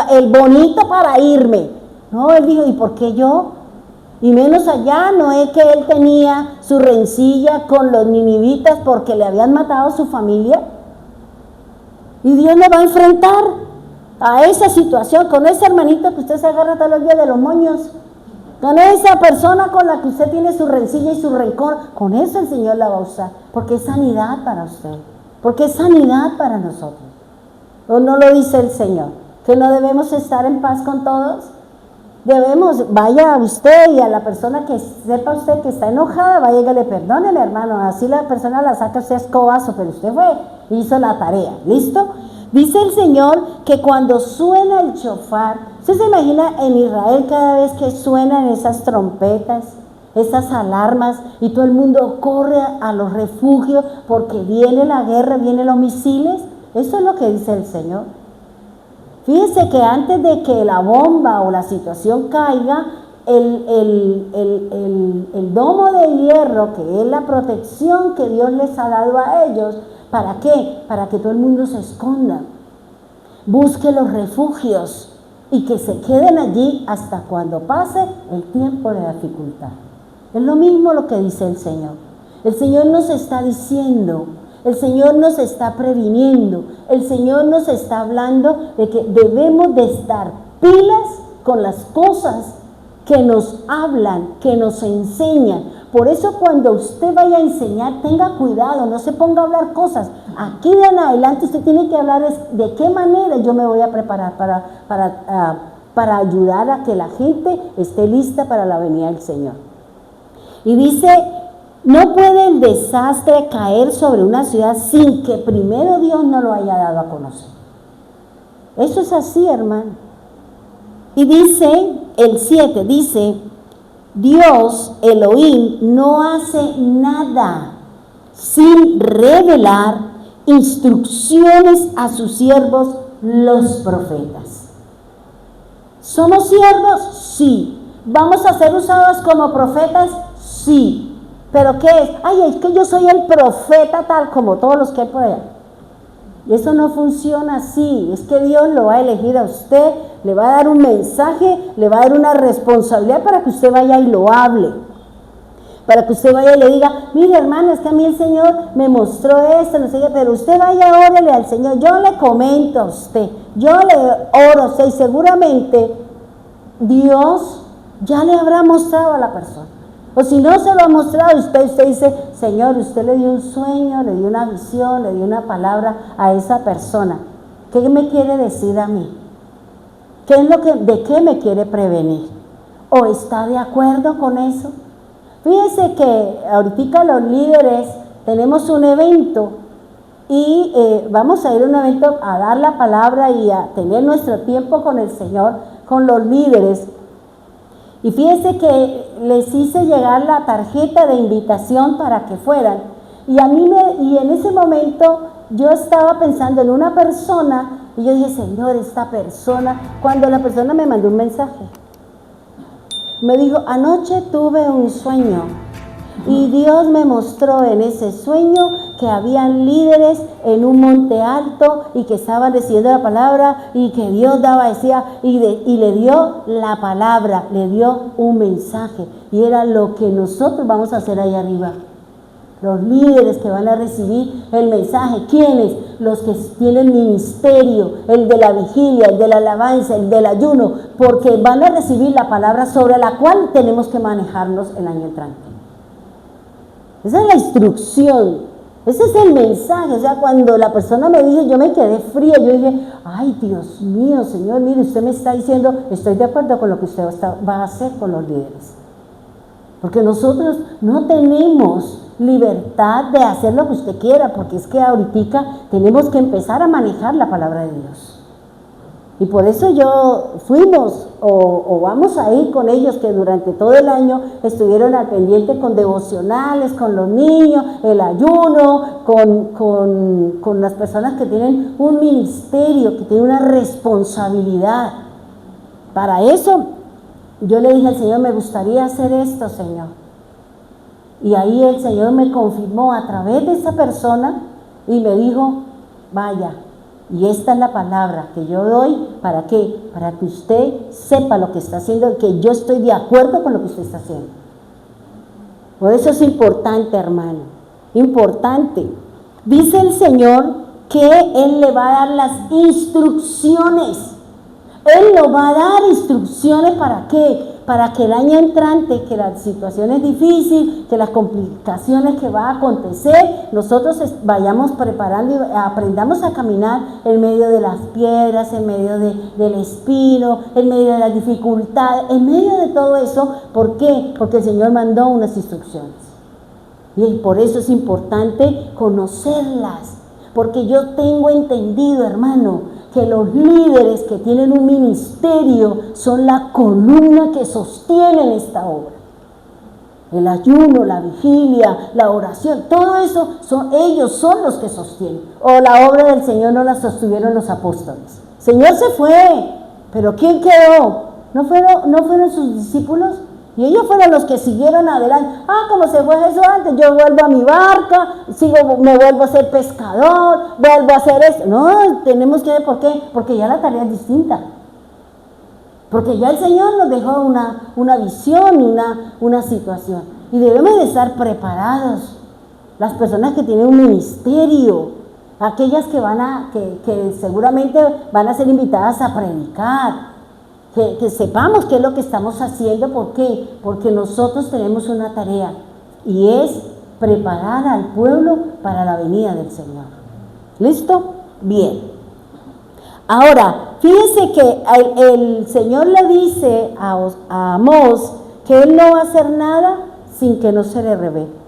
el bonito para irme. No, él dijo, ¿y por qué yo? Y menos allá, no es que él tenía su rencilla con los ninivitas porque le habían matado a su familia. Y Dios le va a enfrentar a esa situación, con ese hermanito que usted se agarra todos los días de los moños. Con esa persona con la que usted tiene su rencilla y su rencor, con eso el Señor la va a usar, porque es sanidad para usted, porque es sanidad para nosotros. ¿O no lo dice el Señor? ¿Que no debemos estar en paz con todos? Debemos, vaya a usted y a la persona que sepa usted que está enojada, vaya y dígale, perdóneme hermano, así la persona la saca usted a escobazo, pero usted fue, hizo la tarea, ¿listo? Dice el Señor que cuando suena el chofar, ¿usted se imagina en Israel cada vez que suenan esas trompetas, esas alarmas y todo el mundo corre a los refugios porque viene la guerra, vienen los misiles? Eso es lo que dice el Señor. Fíjese que antes de que la bomba o la situación caiga, el domo de hierro, que es la protección que Dios les ha dado a ellos, ¿para qué? Para que todo el mundo se esconda, busque los refugios y que se queden allí hasta cuando pase el tiempo de dificultad. Es lo mismo lo que dice el Señor. El Señor nos está diciendo, el Señor nos está previniendo, el Señor nos está hablando de que debemos de estar pilas con las cosas que nos hablan, que nos enseñan. Por eso cuando usted vaya a enseñar, tenga cuidado, no se ponga a hablar cosas. Aquí de en adelante usted tiene que hablar de qué manera yo me voy a preparar para ayudar a que la gente esté lista para la venida del Señor. Y dice, no puede el desastre caer sobre una ciudad sin que primero Dios no lo haya dado a conocer. Eso es así, hermano. Y dice, el 7, dice, Dios, Elohim, no hace nada sin revelar instrucciones a sus siervos, los profetas. ¿Somos siervos? Sí. ¿Vamos a ser usados como profetas? Sí. ¿Pero qué es? Ay, es que yo soy el profeta tal como todos los que hay por allá. Y eso no funciona así. Es que Dios lo va a elegir a usted, le va a dar un mensaje, le va a dar una responsabilidad para que usted vaya y lo hable. Para que usted vaya y le diga, mire hermano, es que a mí el Señor me mostró esto, no sé qué, pero usted vaya, órele al Señor. Yo le comento a usted, yo le oro a usted y seguramente Dios ya le habrá mostrado a la persona. O si no se lo ha mostrado usted dice, Señor, usted le dio un sueño, le dio una visión, le dio una palabra a esa persona. ¿Qué me quiere decir a mí? ¿De qué me quiere prevenir? ¿O está de acuerdo con eso? Fíjense que ahorita los líderes tenemos un evento y vamos a ir a un evento a dar la palabra y a tener nuestro tiempo con el Señor, con los líderes. Y fíjense que les hice llegar la tarjeta de invitación para que fueran. Y en ese momento yo estaba pensando en una persona y yo dije, Señor, esta persona, cuando la persona me mandó un mensaje, me dijo, anoche tuve un sueño y Dios me mostró en ese sueño que habían líderes en un monte alto y que estaban recibiendo la palabra y que Dios decía, y le dio la palabra, le dio un mensaje, y era lo que nosotros vamos a hacer ahí arriba. Los líderes que van a recibir el mensaje, ¿quiénes? Los que tienen ministerio, el de la vigilia, el de la alabanza, el del ayuno, porque van a recibir la palabra sobre la cual tenemos que manejarnos el año entrante. Esa es la instrucción, ese es el mensaje. O sea, cuando la persona me dijo, yo me quedé fría, yo dije, ay, Dios mío, Señor, mire, usted me está diciendo, estoy de acuerdo con lo que usted va a hacer con los líderes. Porque nosotros no tenemos libertad de hacer lo que usted quiera, porque es que ahorita tenemos que empezar a manejar la palabra de Dios. Y por eso fuimos o vamos a ir con ellos, que durante todo el año estuvieron al pendiente con devocionales, con los niños, el ayuno, con las personas que tienen un ministerio, que tienen una responsabilidad. Para eso yo le dije al Señor, me gustaría hacer esto, Señor. Y ahí el Señor me confirmó a través de esa persona y me dijo, vaya. Y esta es la palabra que yo doy, ¿para qué? Para que usted sepa lo que está haciendo y que yo estoy de acuerdo con lo que usted está haciendo. Por eso es importante, hermano, importante. Dice el Señor que Él le va a dar las instrucciones. Él nos va a dar instrucciones, ¿para qué? Para que el año entrante, que las situaciones difíciles, que las complicaciones que va a acontecer, nosotros vayamos preparando y aprendamos a caminar en medio de las piedras, en medio del espino, en medio de las dificultades, en medio de todo eso. ¿Por qué? Porque el Señor mandó unas instrucciones. Y por eso es importante conocerlas, porque yo tengo entendido, hermano, que los líderes que tienen un ministerio son la columna que sostienen esta obra. El ayuno, la vigilia, la oración, todo eso, ellos son los que sostienen. O la obra del Señor no la sostuvieron los apóstoles. El Señor se fue, pero ¿quién quedó? ¿No fueron sus discípulos? Y ellos fueron los que siguieron adelante. Como se fue Jesús antes, yo vuelvo a mi barca, me vuelvo a ser pescador, vuelvo a hacer esto. No, tenemos que ver por qué, porque ya la tarea es distinta. Porque ya el Señor nos dejó una visión, una situación. Y debemos de estar preparados. Las personas que tienen un ministerio, aquellas que seguramente van a ser invitadas a predicar. Que sepamos qué es lo que estamos haciendo. ¿Por qué? Porque nosotros tenemos una tarea y es preparar al pueblo para la venida del Señor. ¿Listo? Bien. Ahora, fíjense que el Señor le dice a Amós que Él no va a hacer nada sin que no se le revele.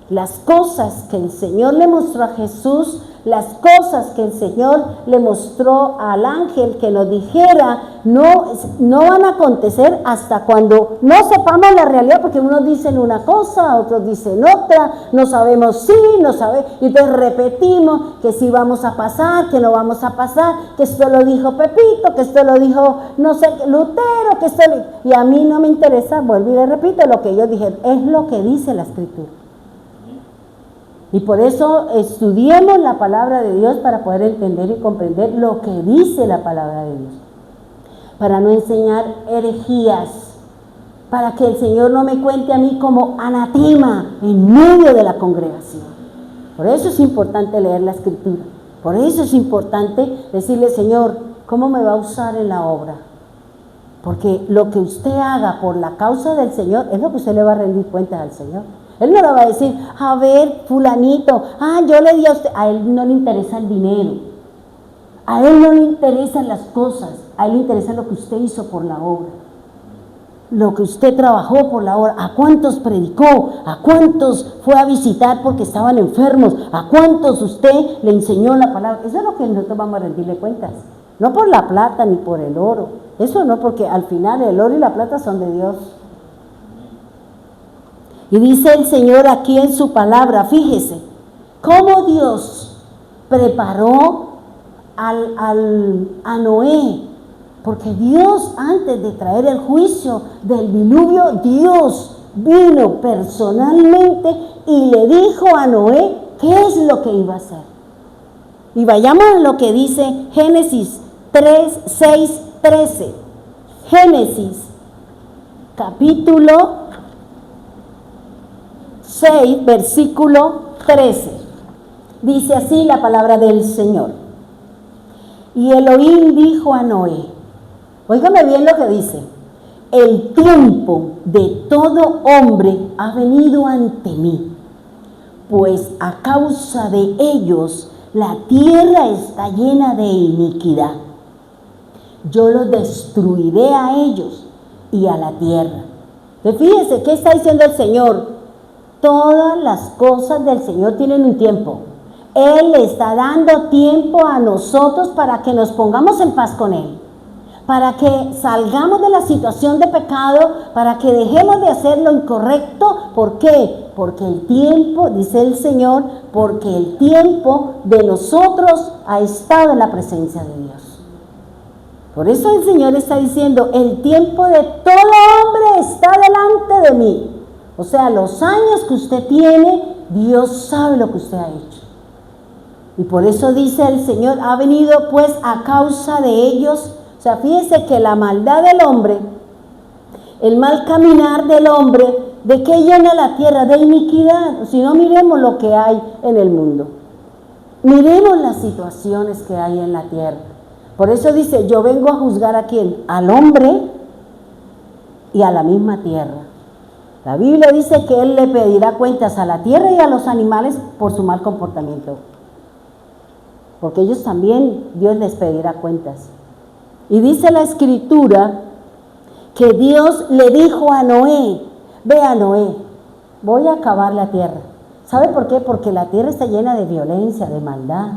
Las cosas que el Señor le mostró a Jesús, las cosas que el Señor le mostró al ángel que nos dijera, no van a acontecer hasta cuando no sepamos la realidad, porque unos dicen una cosa, otros dicen otra, no sabemos si, no sabemos, y entonces repetimos que sí vamos a pasar, que no vamos a pasar, que esto lo dijo Pepito, que esto lo dijo, no sé, Lutero, que esto y a mí no me interesa, vuelvo y le repito lo que ellos dijeron, es lo que dice la Escritura. Y por eso estudiemos la palabra de Dios para poder entender y comprender lo que dice la palabra de Dios. Para no enseñar herejías, para que el Señor no me cuente a mí como anatema en medio de la congregación. Por eso es importante leer la Escritura. Por eso es importante decirle, Señor, ¿cómo me va a usar en la obra? Porque lo que usted haga por la causa del Señor es lo que usted le va a rendir cuentas al Señor. Él no le va a decir, a ver, fulanito, yo le di a usted. A él no le interesa el dinero. A él no le interesan las cosas. A él le interesa lo que usted hizo por la obra. Lo que usted trabajó por la obra. A cuántos predicó. A cuántos fue a visitar porque estaban enfermos. A cuántos usted le enseñó la palabra. Eso es lo que nosotros vamos a rendirle cuentas. No por la plata ni por el oro. Eso no, porque al final el oro y la plata son de Dios. Y dice el Señor aquí en su palabra, fíjese, cómo Dios preparó a Noé, porque Dios, antes de traer el juicio del diluvio, Dios vino personalmente y le dijo a Noé qué es lo que iba a hacer. Y vayamos a lo que dice Génesis 3, 6, 13. Génesis capítulo 6, versículo 13. Dice así la palabra del Señor. Y Elohim dijo a Noé, óigame bien lo que dice, el tiempo de todo hombre ha venido ante mí, pues a causa de ellos la tierra está llena de iniquidad. Yo los destruiré a ellos y a la tierra. Fíjese, ¿qué está diciendo el Señor? Todas las cosas del Señor tienen un tiempo. Él le está dando tiempo a nosotros para que nos pongamos en paz con Él, para que salgamos de la situación de pecado, para que dejemos de hacer lo incorrecto. ¿Por qué? Porque el tiempo, dice el Señor, porque el tiempo de nosotros ha estado en la presencia de Dios. Por eso el Señor está diciendo, el tiempo de todo hombre está delante de mí. O sea, los años que usted tiene, Dios sabe lo que usted ha hecho. Y por eso dice el Señor, ha venido pues a causa de ellos. O sea, fíjese que la maldad del hombre, el mal caminar del hombre, ¿de qué llena la tierra? De iniquidad. Si no, miremos lo que hay en el mundo. Miremos las situaciones que hay en la tierra. Por eso dice, yo vengo a juzgar ¿a quién? Al hombre y a la misma tierra. La Biblia dice que Él le pedirá cuentas a la tierra y a los animales por su mal comportamiento. Porque ellos también, Dios les pedirá cuentas. Y dice la Escritura que Dios le dijo a Noé, ve a Noé, voy a acabar la tierra. ¿Sabe por qué? Porque la tierra está llena de violencia, de maldad.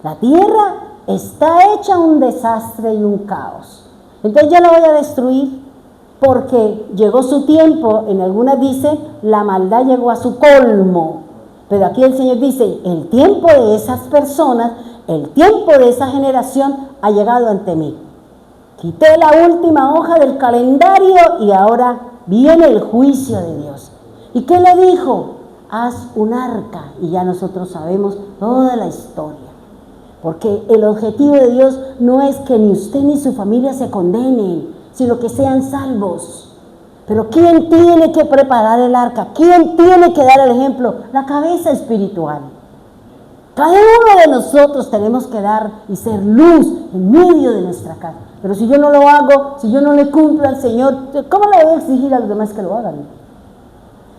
La tierra está hecha un desastre y un caos. Entonces yo la voy a destruir porque llegó su tiempo. En algunas dice, la maldad llegó a su colmo. Pero aquí el Señor dice, el tiempo de esas personas, el tiempo de esa generación ha llegado ante mí. Quité la última hoja del calendario y ahora viene el juicio de Dios. ¿Y qué le dijo? Haz un arca. Y ya nosotros sabemos toda la historia. Porque el objetivo de Dios no es que ni usted ni su familia se condenen, sino que sean salvos. Pero ¿quién tiene que preparar el arca? ¿Quién tiene que dar el ejemplo? La cabeza espiritual. Cada uno de nosotros tenemos que dar y ser luz en medio de nuestra casa. Pero si yo no lo hago, si yo no le cumplo al Señor, ¿cómo le voy a exigir a los demás que lo hagan?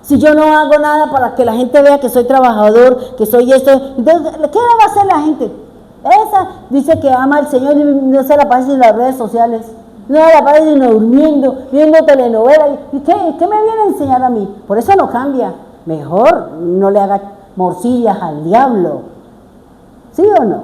Si yo no hago nada para que la gente vea que soy trabajador, que soy esto, entonces, ¿qué va a hacer la gente? Esa dice que ama al Señor y no se la pasa en las redes sociales. No la pasa sino durmiendo, viendo telenovelas. ¿Y qué me viene a enseñar a mí? Por eso no cambia. Mejor no le haga morcillas al diablo. ¿Sí o no?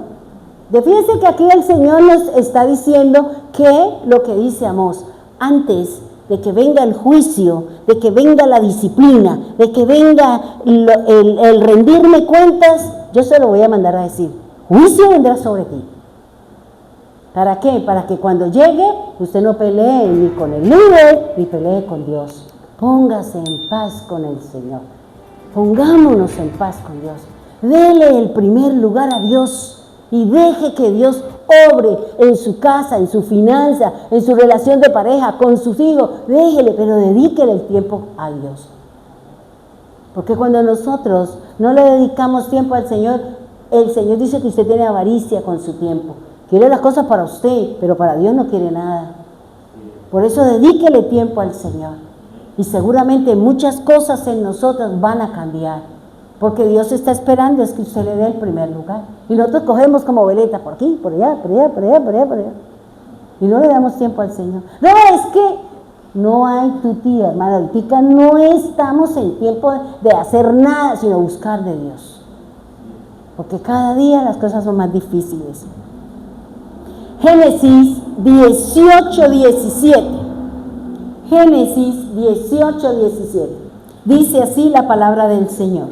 Fíjense que aquí el Señor nos está diciendo que lo que dice Amós, antes de que venga el juicio, de que venga la disciplina, de que venga el rendirme cuentas, yo se lo voy a mandar a decir. Juicio vendrá sobre ti. ¿Para qué? Para que cuando llegue, usted no pelee ni con el líder, ni pelee con Dios. Póngase en paz con el Señor. Pongámonos en paz con Dios. Dele el primer lugar a Dios y deje que Dios obre en su casa, en su finanza, en su relación de pareja, con sus hijos. Déjele, pero dedíquele el tiempo a Dios. Porque cuando nosotros no le dedicamos tiempo al Señor, el Señor dice que usted tiene avaricia con su tiempo. Quiere las cosas para usted, pero para Dios no quiere nada. Por eso dedíquele tiempo al Señor. Y seguramente muchas cosas en nosotros van a cambiar. Porque Dios está esperando es que usted le dé el primer lugar. Y nosotros cogemos como veleta por aquí, por allá, por allá, por allá, por allá, por allá. Y no le damos tiempo al Señor. No, es que no hay tutía, hermana. Ahorita no estamos en tiempo de hacer nada, sino buscar de Dios. Porque cada día las cosas son más difíciles. Génesis 18, 17. Génesis 18, 17. Dice así la palabra del Señor.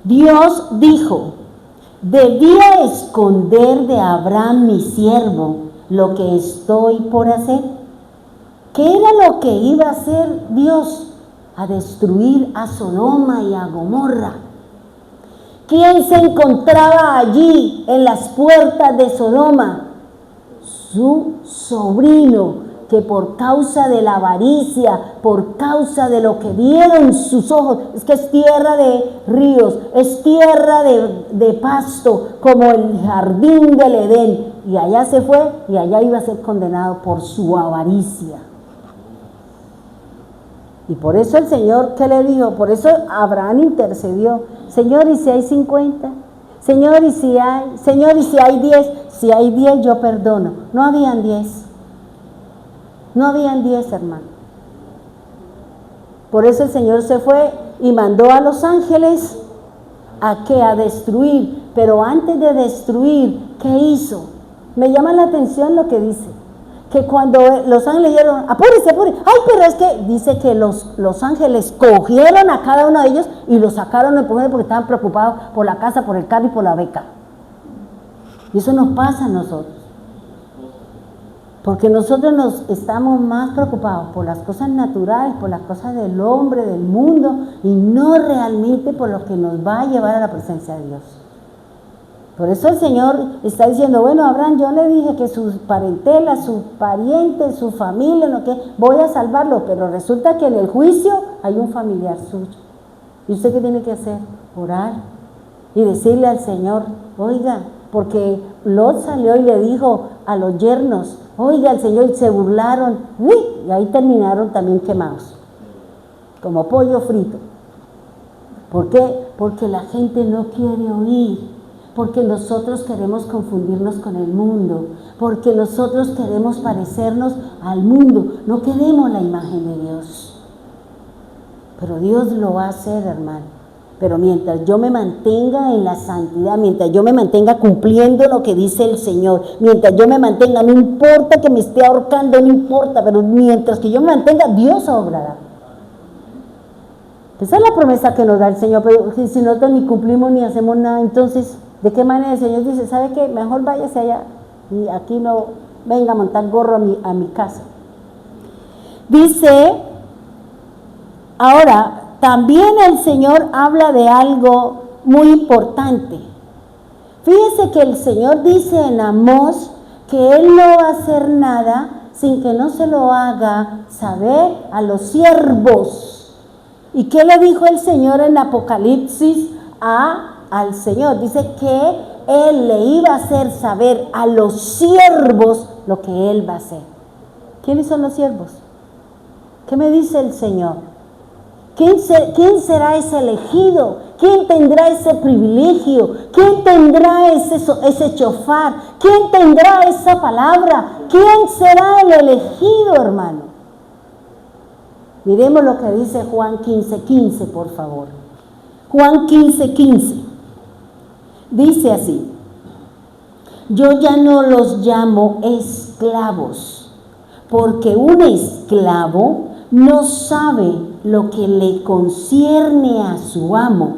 Dios dijo, ¿debía esconder de Abraham mi siervo lo que estoy por hacer? ¿Qué era lo que iba a hacer Dios? A destruir a Sodoma y a Gomorra. ¿Quién se encontraba allí en las puertas de Sodoma? Su sobrino, que por causa de la avaricia, por causa de lo que vieron sus ojos, es que es tierra de ríos, es tierra de pasto, como el jardín del Edén, y allá se fue y allá iba a ser condenado por su avaricia. Y por eso el Señor, ¿qué le dijo? Por eso Abraham intercedió: Señor, ¿y si hay 50? Señor, ¿y si hay? Señor, ¿y si hay 10? Si hay 10 yo perdono. No habían 10. No habían 10, hermano. Por eso el Señor se fue y mandó a los ángeles ¿a qué? A destruir. Pero antes de destruir, ¿qué hizo? Me llama la atención lo que dice. Que cuando los ángeles dijeron, apúrese, apúrese. Ay, pero es que dice que los ángeles cogieron a cada uno de ellos y los sacaron del porque estaban preocupados por la casa, por el carro y por la beca. Y eso nos pasa a nosotros. Porque nosotros nos estamos más preocupados por las cosas naturales, por las cosas del hombre, del mundo, y no realmente por lo que nos va a llevar a la presencia de Dios. Por eso el Señor está diciendo, bueno, Abraham, yo le dije que sus parentelas, sus parientes, su familia, lo que voy a salvarlo, pero resulta que en el juicio hay un familiar suyo. ¿Y usted qué tiene que hacer? Orar y decirle al Señor, oiga, porque Lot salió y le dijo a los yernos, oiga, el Señor, y se burlaron, y ahí terminaron también quemados, como pollo frito. ¿Por qué? Porque la gente no quiere oír, porque nosotros queremos confundirnos con el mundo, porque nosotros queremos parecernos al mundo, no queremos la imagen de Dios. Pero Dios lo va a hacer, hermano. Pero mientras yo me mantenga en la santidad, mientras yo me mantenga cumpliendo lo que dice el Señor, mientras yo me mantenga, no importa que me esté ahorcando, no importa, pero mientras que yo me mantenga, Dios obrará. Esa es la promesa que nos da el Señor, pero si nosotros ni cumplimos ni hacemos nada, entonces, ¿de qué manera el Señor dice, sabe qué? Mejor váyase allá y aquí no venga a montar gorro a mi casa? Dice, ahora, también el Señor habla de algo muy importante. Fíjese que el Señor dice en Amós que Él no va a hacer nada sin que no se lo haga saber a los siervos. ¿Y qué le dijo el Señor en Apocalipsis al Señor? Dice que Él le iba a hacer saber a los siervos lo que Él va a hacer. ¿Quiénes son los siervos? ¿Qué me dice el Señor? ¿Quién será ese elegido? ¿Quién tendrá ese privilegio? ¿Quién tendrá ese chofar? ¿Quién tendrá esa palabra? ¿Quién será el elegido, hermano? Miremos lo que dice Juan 15:15, por favor. Juan 15:15. Dice así: yo ya no los llamo esclavos, porque un esclavo no sabe lo que le concierne a su amo,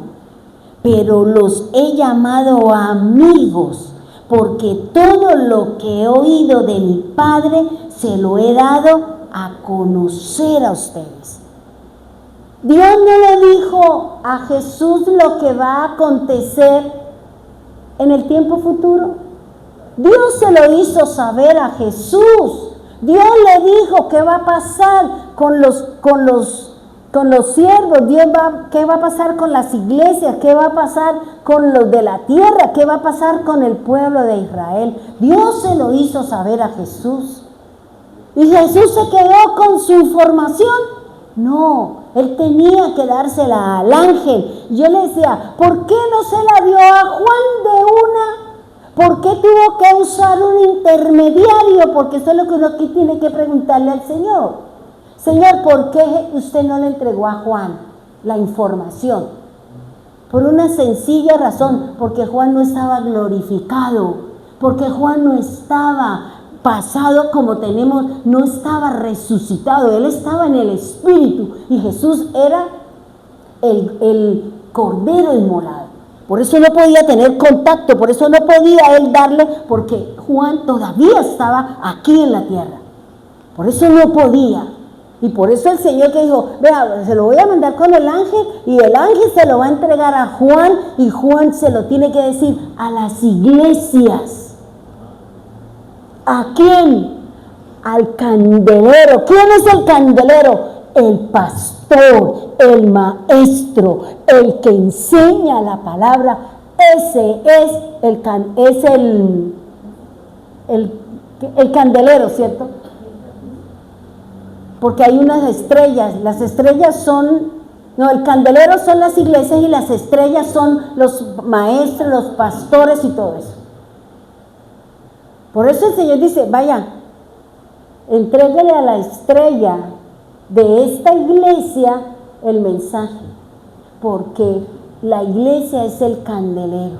pero los he llamado amigos, porque todo lo que he oído de mi Padre se lo he dado a conocer a ustedes. Dios no le dijo a Jesús lo que va a acontecer en el tiempo futuro. Dios se lo hizo saber a Jesús. Dios le dijo qué va a pasar con los siervos, qué va a pasar con las iglesias, qué va a pasar con los de la tierra, qué va a pasar con el pueblo de Israel. Dios se lo hizo saber a Jesús. ¿Y Jesús se quedó con su información? No, él tenía que dársela al ángel. Yo le decía, ¿por qué no se la dio a Juan de una? ¿Por qué tuvo que usar un intermediario? Porque eso es lo que uno aquí tiene que preguntarle al Señor. Señor, ¿por qué usted no le entregó a Juan la información? Por una sencilla razón, porque Juan no estaba glorificado, porque Juan no estaba pasado como tenemos, no estaba resucitado, él estaba en el Espíritu y Jesús era el Cordero inmolado. Por eso no podía tener contacto, por eso no podía él darle, porque Juan todavía estaba aquí en la tierra. Por eso no podía. Y por eso el Señor que dijo, vea, se lo voy a mandar con el ángel y el ángel se lo va a entregar a Juan y Juan se lo tiene que decir a las iglesias. ¿A quién? Al candelero. ¿Quién es el candelero? El pastor, el maestro, el que enseña la palabra. Ese es el candelero, ¿cierto? Porque hay unas estrellas, las estrellas son, no, el candelero son las iglesias y las estrellas son los maestros, los pastores y todo eso. Por eso el Señor dice, vaya, entréguele a la estrella de esta iglesia el mensaje, porque la iglesia es el candelero.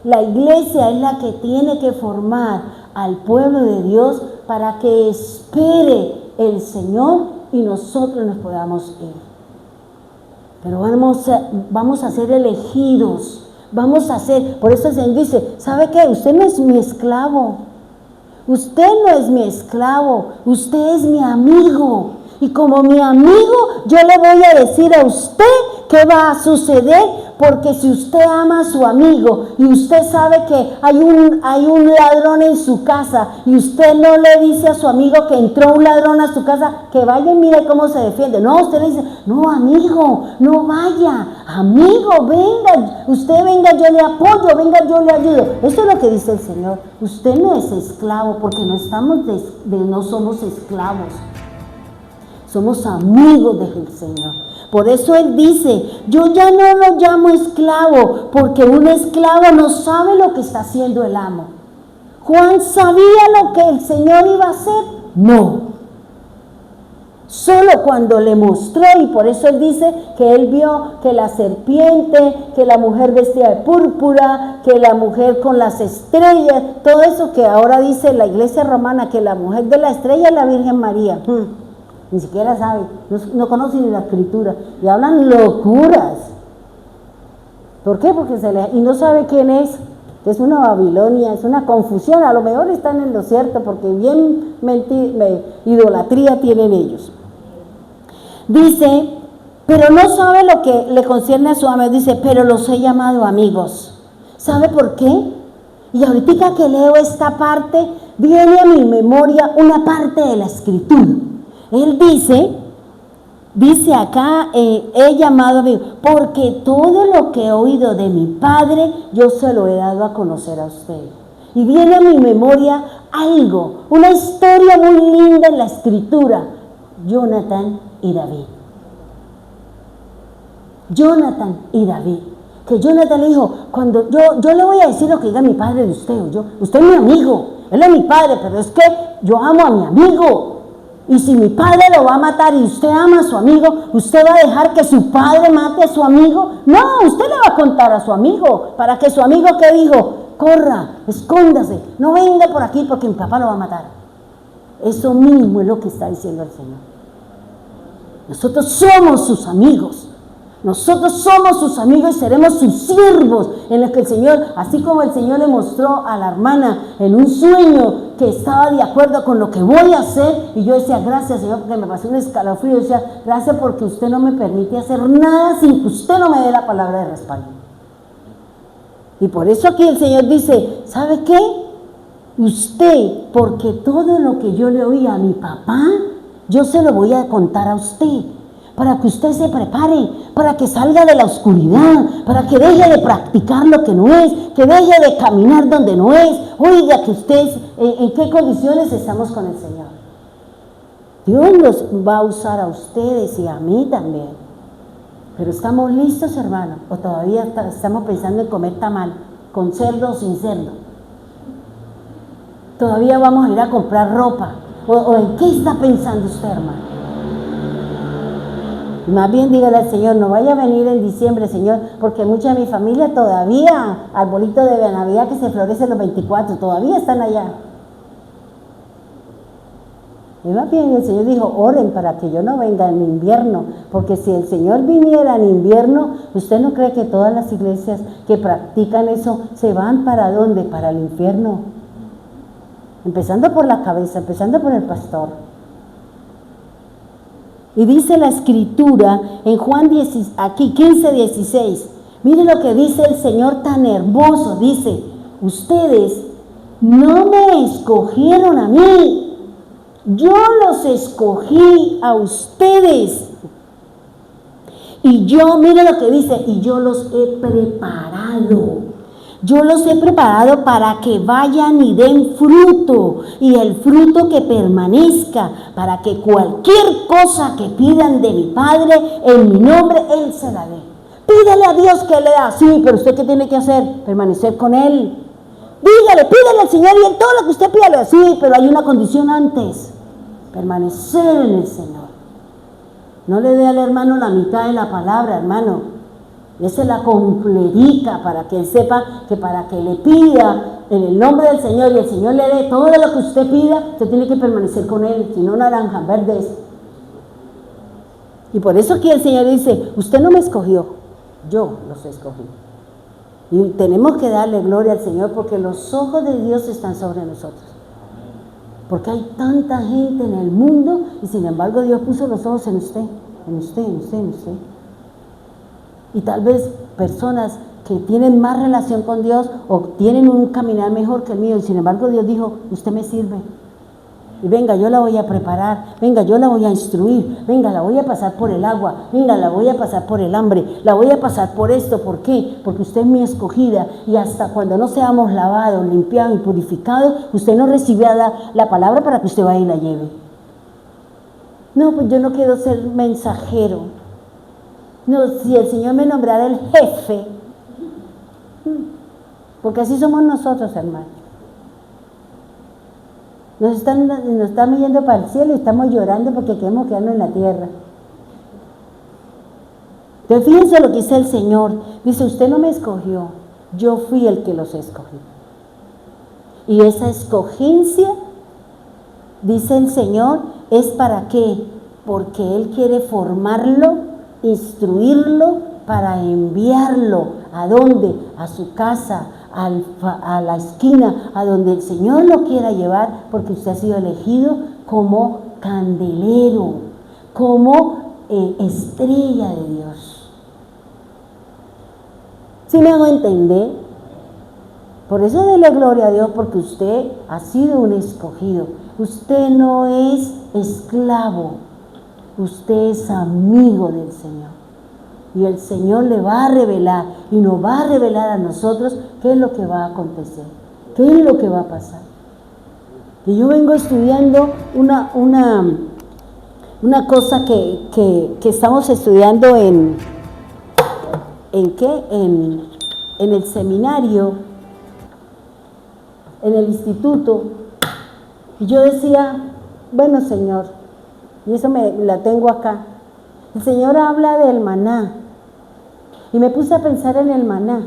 La iglesia es la que tiene que formar al pueblo de Dios para que espere el Señor y nosotros nos podamos ir. Pero vamos a ser elegidos, por eso el Señor dice, ¿sabe qué? Usted no es mi esclavo, usted no es mi esclavo, usted es mi amigo. Y como mi amigo, yo le voy a decir a usted qué va a suceder, porque si usted ama a su amigo y usted sabe que hay un ladrón en su casa y usted no le dice a su amigo que entró un ladrón a su casa, que vaya y mire cómo se defiende. No, usted le dice, no amigo, no vaya, amigo, venga, usted venga, yo le apoyo, venga, yo le ayudo. Eso es lo que dice el Señor. Usted no es esclavo, porque no somos esclavos. Somos amigos del Señor. Por eso Él dice, yo ya no lo llamo esclavo, porque un esclavo no sabe lo que está haciendo el amo. ¿Juan sabía lo que el Señor iba a hacer? No. Solo cuando le mostró, y por eso Él dice que Él vio que la serpiente, que la mujer vestida de púrpura, que la mujer con las estrellas, todo eso que ahora dice la iglesia romana, que la mujer de la estrella es la Virgen María. Ni siquiera sabe, no conoce ni la escritura y hablan locuras. ¿Por qué? Porque y no sabe quién es una Babilonia, es una confusión. A lo mejor están en lo cierto, porque bien idolatría tienen ellos. Dice, pero no sabe lo que le concierne a su amo. Dice, pero los he llamado amigos. ¿Sabe por qué? Y ahorita que leo esta parte, viene a mi memoria una parte de la escritura. Él dice acá, he llamado a mí, porque todo lo que he oído de mi Padre, yo se lo he dado a conocer a usted. Y viene a mi memoria algo, una historia muy linda en la escritura, Jonathan y David. Jonathan y David. Que Jonathan le dijo, cuando yo le voy a decir lo que diga mi padre de usted, usted es mi amigo, él es mi padre, pero es que yo amo a mi amigo. Y si mi padre lo va a matar y usted ama a su amigo, ¿usted va a dejar que su padre mate a su amigo? No, usted le va a contar a su amigo, para que su amigo, ¿qué dijo? Corra, escóndase, no venga por aquí porque mi papá lo va a matar. Eso mismo es lo que está diciendo el Señor. Nosotros somos sus amigos. Nosotros somos sus amigos y seremos sus siervos, en los que el Señor, así como el Señor le mostró a la hermana en un sueño que estaba de acuerdo con lo que voy a hacer, y yo decía, gracias Señor, porque me pasó un escalofrío, yo decía, gracias porque usted no me permite hacer nada sin que usted no me dé la palabra de respaldo. Y por eso aquí el Señor dice, ¿sabe qué? Usted, porque todo lo que yo le oí a mi papá, yo se lo voy a contar a usted, para que usted se prepare, para que salga de la oscuridad, para que deje de practicar lo que no es, que deje de caminar donde no es. Oiga, que ustedes, ¿en qué condiciones estamos con el Señor? Dios los va a usar a ustedes y a mí también. Pero ¿estamos listos, hermano? ¿O todavía estamos pensando en comer tamal, con cerdo o sin cerdo? ¿Todavía vamos a ir a comprar ropa? ¿O en qué está pensando usted, hermano? Más bien dígale al Señor, no vaya a venir en diciembre, Señor, porque mucha de mi familia todavía, arbolito de Navidad que se florece los 24, todavía están allá. Y más bien el Señor dijo, oren para que yo no venga en invierno, porque si el Señor viniera en invierno, ¿usted no cree que todas las iglesias que practican eso se van para dónde? Para el infierno. Empezando por la cabeza, empezando por el pastor. Y dice la Escritura en Juan 10, aquí 15:16, mire lo que dice el Señor tan hermoso, dice, ustedes no me escogieron a mí, yo los escogí a ustedes. Y yo, mire lo que dice, y yo los he preparado. Yo los he preparado para que vayan y den fruto, y el fruto que permanezca, para que cualquier cosa que pidan de mi Padre en mi nombre, Él se la dé. Pídele a Dios que le da, sí, pero ¿usted qué tiene que hacer? Permanecer con Él. Pídele al Señor y en todo lo que usted pídale, sí, pero hay una condición antes, permanecer en el Señor. No le dé al hermano la mitad de la palabra, hermano. Ese la completica para que él sepa que para que le pida en el nombre del Señor y el Señor le dé todo lo que usted pida, usted tiene que permanecer con Él, si no naranjas verdes. Y por eso aquí el Señor dice, usted no me escogió, yo los escogí. Y tenemos que darle gloria al Señor porque los ojos de Dios están sobre nosotros. Porque hay tanta gente en el mundo y sin embargo Dios puso los ojos en usted, en usted, en usted, en usted. Y tal vez personas que tienen más relación con Dios o tienen un caminar mejor que el mío y sin embargo Dios dijo, usted me sirve. Y venga, yo la voy a preparar, venga, yo la voy a instruir, venga, la voy a pasar por el agua, venga, la voy a pasar por el hambre, la voy a pasar por esto. ¿Por qué? Porque usted es mi escogida y hasta cuando no seamos lavados, limpiados y purificados, usted no recibirá la palabra para que usted vaya y la lleve. No, pues yo no quiero ser mensajero. No, si el Señor me nombrara el jefe, porque así somos nosotros, hermanos. Nos estamos yendo para el cielo y estamos llorando porque queremos quedarnos en la tierra. Entonces fíjense lo que dice el Señor. Dice, usted no me escogió, yo fui el que los escogí. Y esa escogencia, dice el Señor, ¿es para qué? Porque Él quiere formarlo, instruirlo para enviarlo. ¿A dónde? A su casa, a la esquina, a donde el Señor lo quiera llevar, porque usted ha sido elegido como candelero, como estrella de Dios. ¿Sí me hago entender? Por eso dele gloria a Dios, porque usted ha sido un escogido. Usted no es esclavo, usted es amigo del Señor. Y el Señor le va a revelar y nos va a revelar a nosotros qué es lo que va a acontecer, qué es lo que va a pasar. Y yo vengo estudiando una cosa que estamos estudiando ¿en qué? En el seminario, en el instituto. Y yo decía, bueno, Señor, y eso la tengo acá. El Señor habla del maná. Y me puse a pensar en el maná.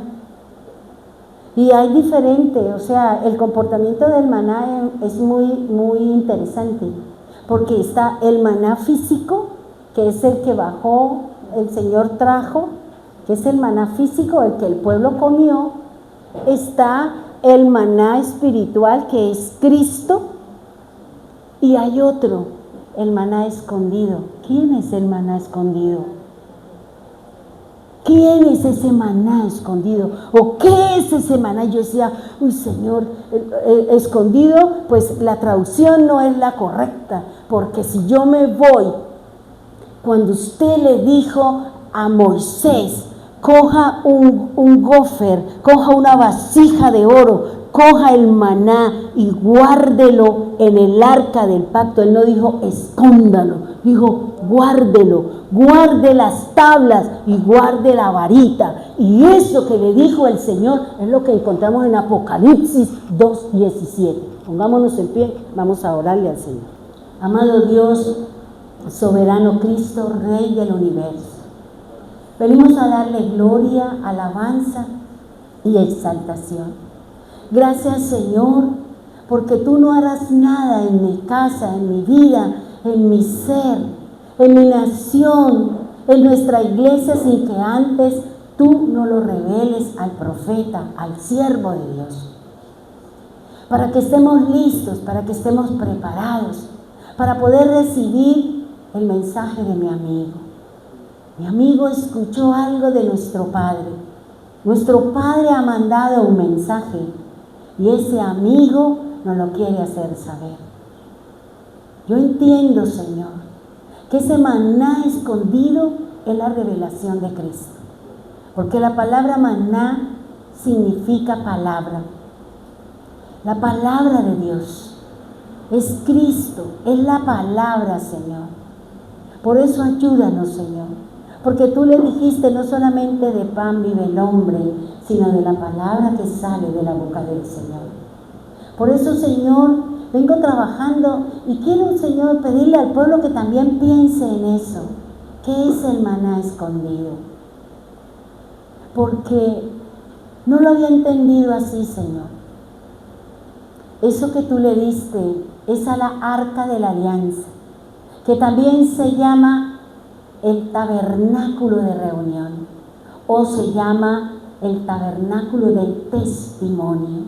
Y hay diferente, o sea, el comportamiento del maná es muy, muy interesante. Porque está el maná físico, que es el que bajó, el Señor trajo, que es el maná físico, el que el pueblo comió. Está el maná espiritual, que es Cristo. Y hay otro, el maná escondido. ¿Quién es el maná escondido? ¿Quién es ese maná escondido? ¿O qué es ese maná? Yo decía, uy, Señor, escondido, pues la traducción no es la correcta, porque si yo me voy, cuando usted le dijo a Moisés, coja un gofer, coja una vasija de oro, coja el maná y guárdelo en el arca del pacto. Él no dijo escóndalo, dijo guárdelo, guarde las tablas y guarde la varita. Y eso que le dijo el Señor es lo que encontramos en Apocalipsis 2:17. Pongámonos en pie, vamos a orarle al Señor. Amado Dios, soberano Cristo, Rey del universo, venimos a darle gloria, alabanza y exaltación. Gracias, Señor, porque tú no harás nada en mi casa, en mi vida, en mi ser, en mi nación, en nuestra iglesia, sin que antes tú no lo reveles al profeta, al siervo de Dios. Para que estemos listos, para que estemos preparados, para poder recibir el mensaje de mi amigo. Mi amigo escuchó algo de nuestro Padre. Nuestro Padre ha mandado un mensaje y ese amigo nos lo quiere hacer saber. Yo entiendo, Señor, que ese maná escondido es la revelación de Cristo. Porque la palabra maná significa palabra. La palabra de Dios es Cristo, es la palabra, Señor. Por eso ayúdanos, Señor. Porque tú le dijiste, no solamente de pan vive el hombre, sino de la palabra que sale de la boca del Señor. Por eso, Señor, vengo trabajando y quiero, Señor, pedirle al pueblo que también piense en eso. ¿Qué es el maná escondido? Porque no lo había entendido así, Señor. Eso que tú le diste es a la arca de la alianza, que también se llama el tabernáculo de reunión, o se llama el tabernáculo del testimonio.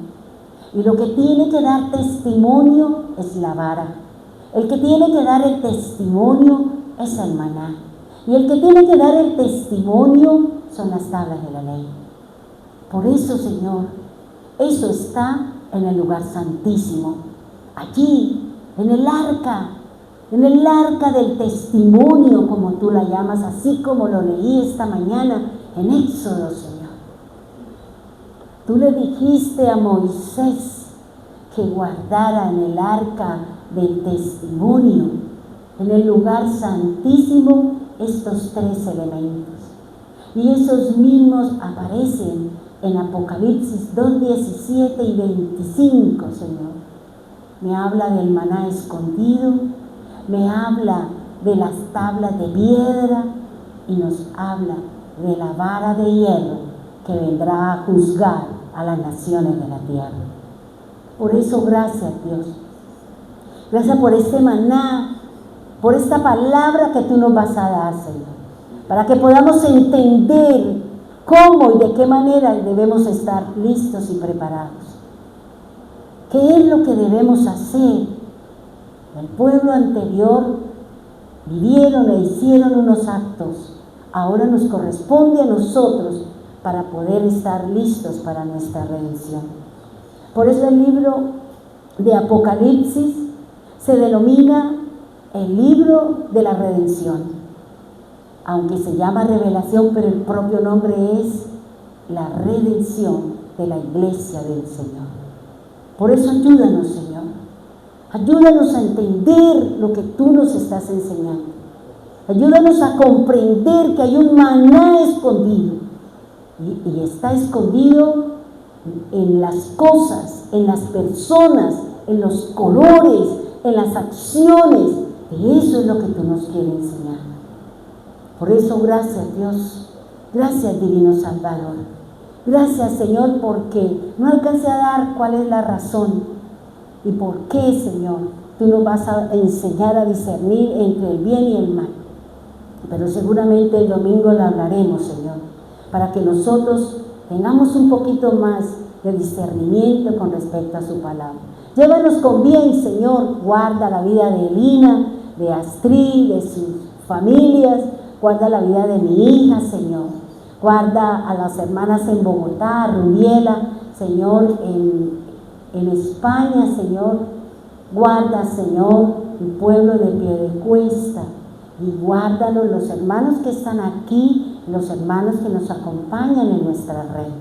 Y lo que tiene que dar testimonio es la vara. El que tiene que dar el testimonio es el maná. Y el que tiene que dar el testimonio son las tablas de la ley. Por eso, Señor, eso está en el lugar santísimo, allí, en el arca del testimonio, como tú la llamas, así como lo leí esta mañana en Éxodo, Señor. Tú le dijiste a Moisés que guardara en el arca del testimonio, en el lugar santísimo, estos tres elementos. Y esos mismos aparecen en Apocalipsis 2, 17 y 25, Señor. Me habla del maná escondido, me habla de las tablas de piedra y nos habla de la vara de hierro que vendrá a juzgar a las naciones de la tierra. Por eso, gracias, Dios. Gracias por este maná, por esta palabra que tú nos vas a dar, Señor, para que podamos entender cómo y de qué manera debemos estar listos y preparados. ¿Qué es lo que debemos hacer? El pueblo anterior vivieron e hicieron unos actos. Ahora nos corresponde a nosotros para poder estar listos para nuestra redención. Por eso el libro de Apocalipsis se denomina el libro de la redención. Aunque se llama revelación, pero el propio nombre es la redención de la iglesia del Señor. Por eso ayúdanos, Señor. Ayúdanos a entender lo que tú nos estás enseñando. Ayúdanos a comprender que hay un maná escondido. Y está escondido en las cosas, en las personas, en los colores, en las acciones. Y eso es lo que tú nos quieres enseñar. Por eso, gracias, Dios. Gracias, Divino Salvador. Gracias, Señor, porque no alcancé a dar cuál es la razón y por qué, Señor, tú nos vas a enseñar a discernir entre el bien y el mal. Pero seguramente el domingo lo hablaremos, Señor, para que nosotros tengamos un poquito más de discernimiento con respecto a su palabra. Llévanos con bien, Señor. Guarda la vida de Elina, de Astrid, de sus familias. Guarda la vida de mi hija, Señor. Guarda a las hermanas en Bogotá, Rubiela, Señor, en España, Señor. Guarda, Señor, el pueblo de Piedecuesta. Y guárdalos los hermanos que están aquí, los hermanos que nos acompañan en nuestra red.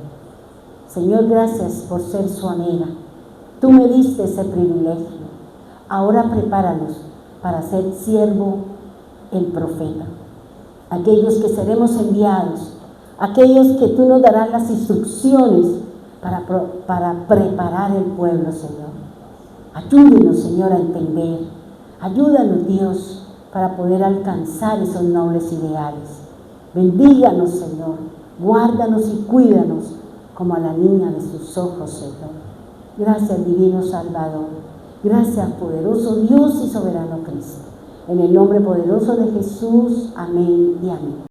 Señor, gracias por ser su amiga. Tú me diste ese privilegio. Ahora prepáranos para ser siervo el profeta. Aquellos que seremos enviados, aquellos que tú nos darás las instrucciones para preparar el pueblo, Señor. Ayúdenos, Señor, a entender. Ayúdanos, Dios, para poder alcanzar esos nobles ideales. Bendíganos, Señor. Guárdanos y cuídanos como a la niña de sus ojos, Señor. Gracias, divino Salvador. Gracias, poderoso Dios y soberano Cristo. En el nombre poderoso de Jesús. Amén y amén.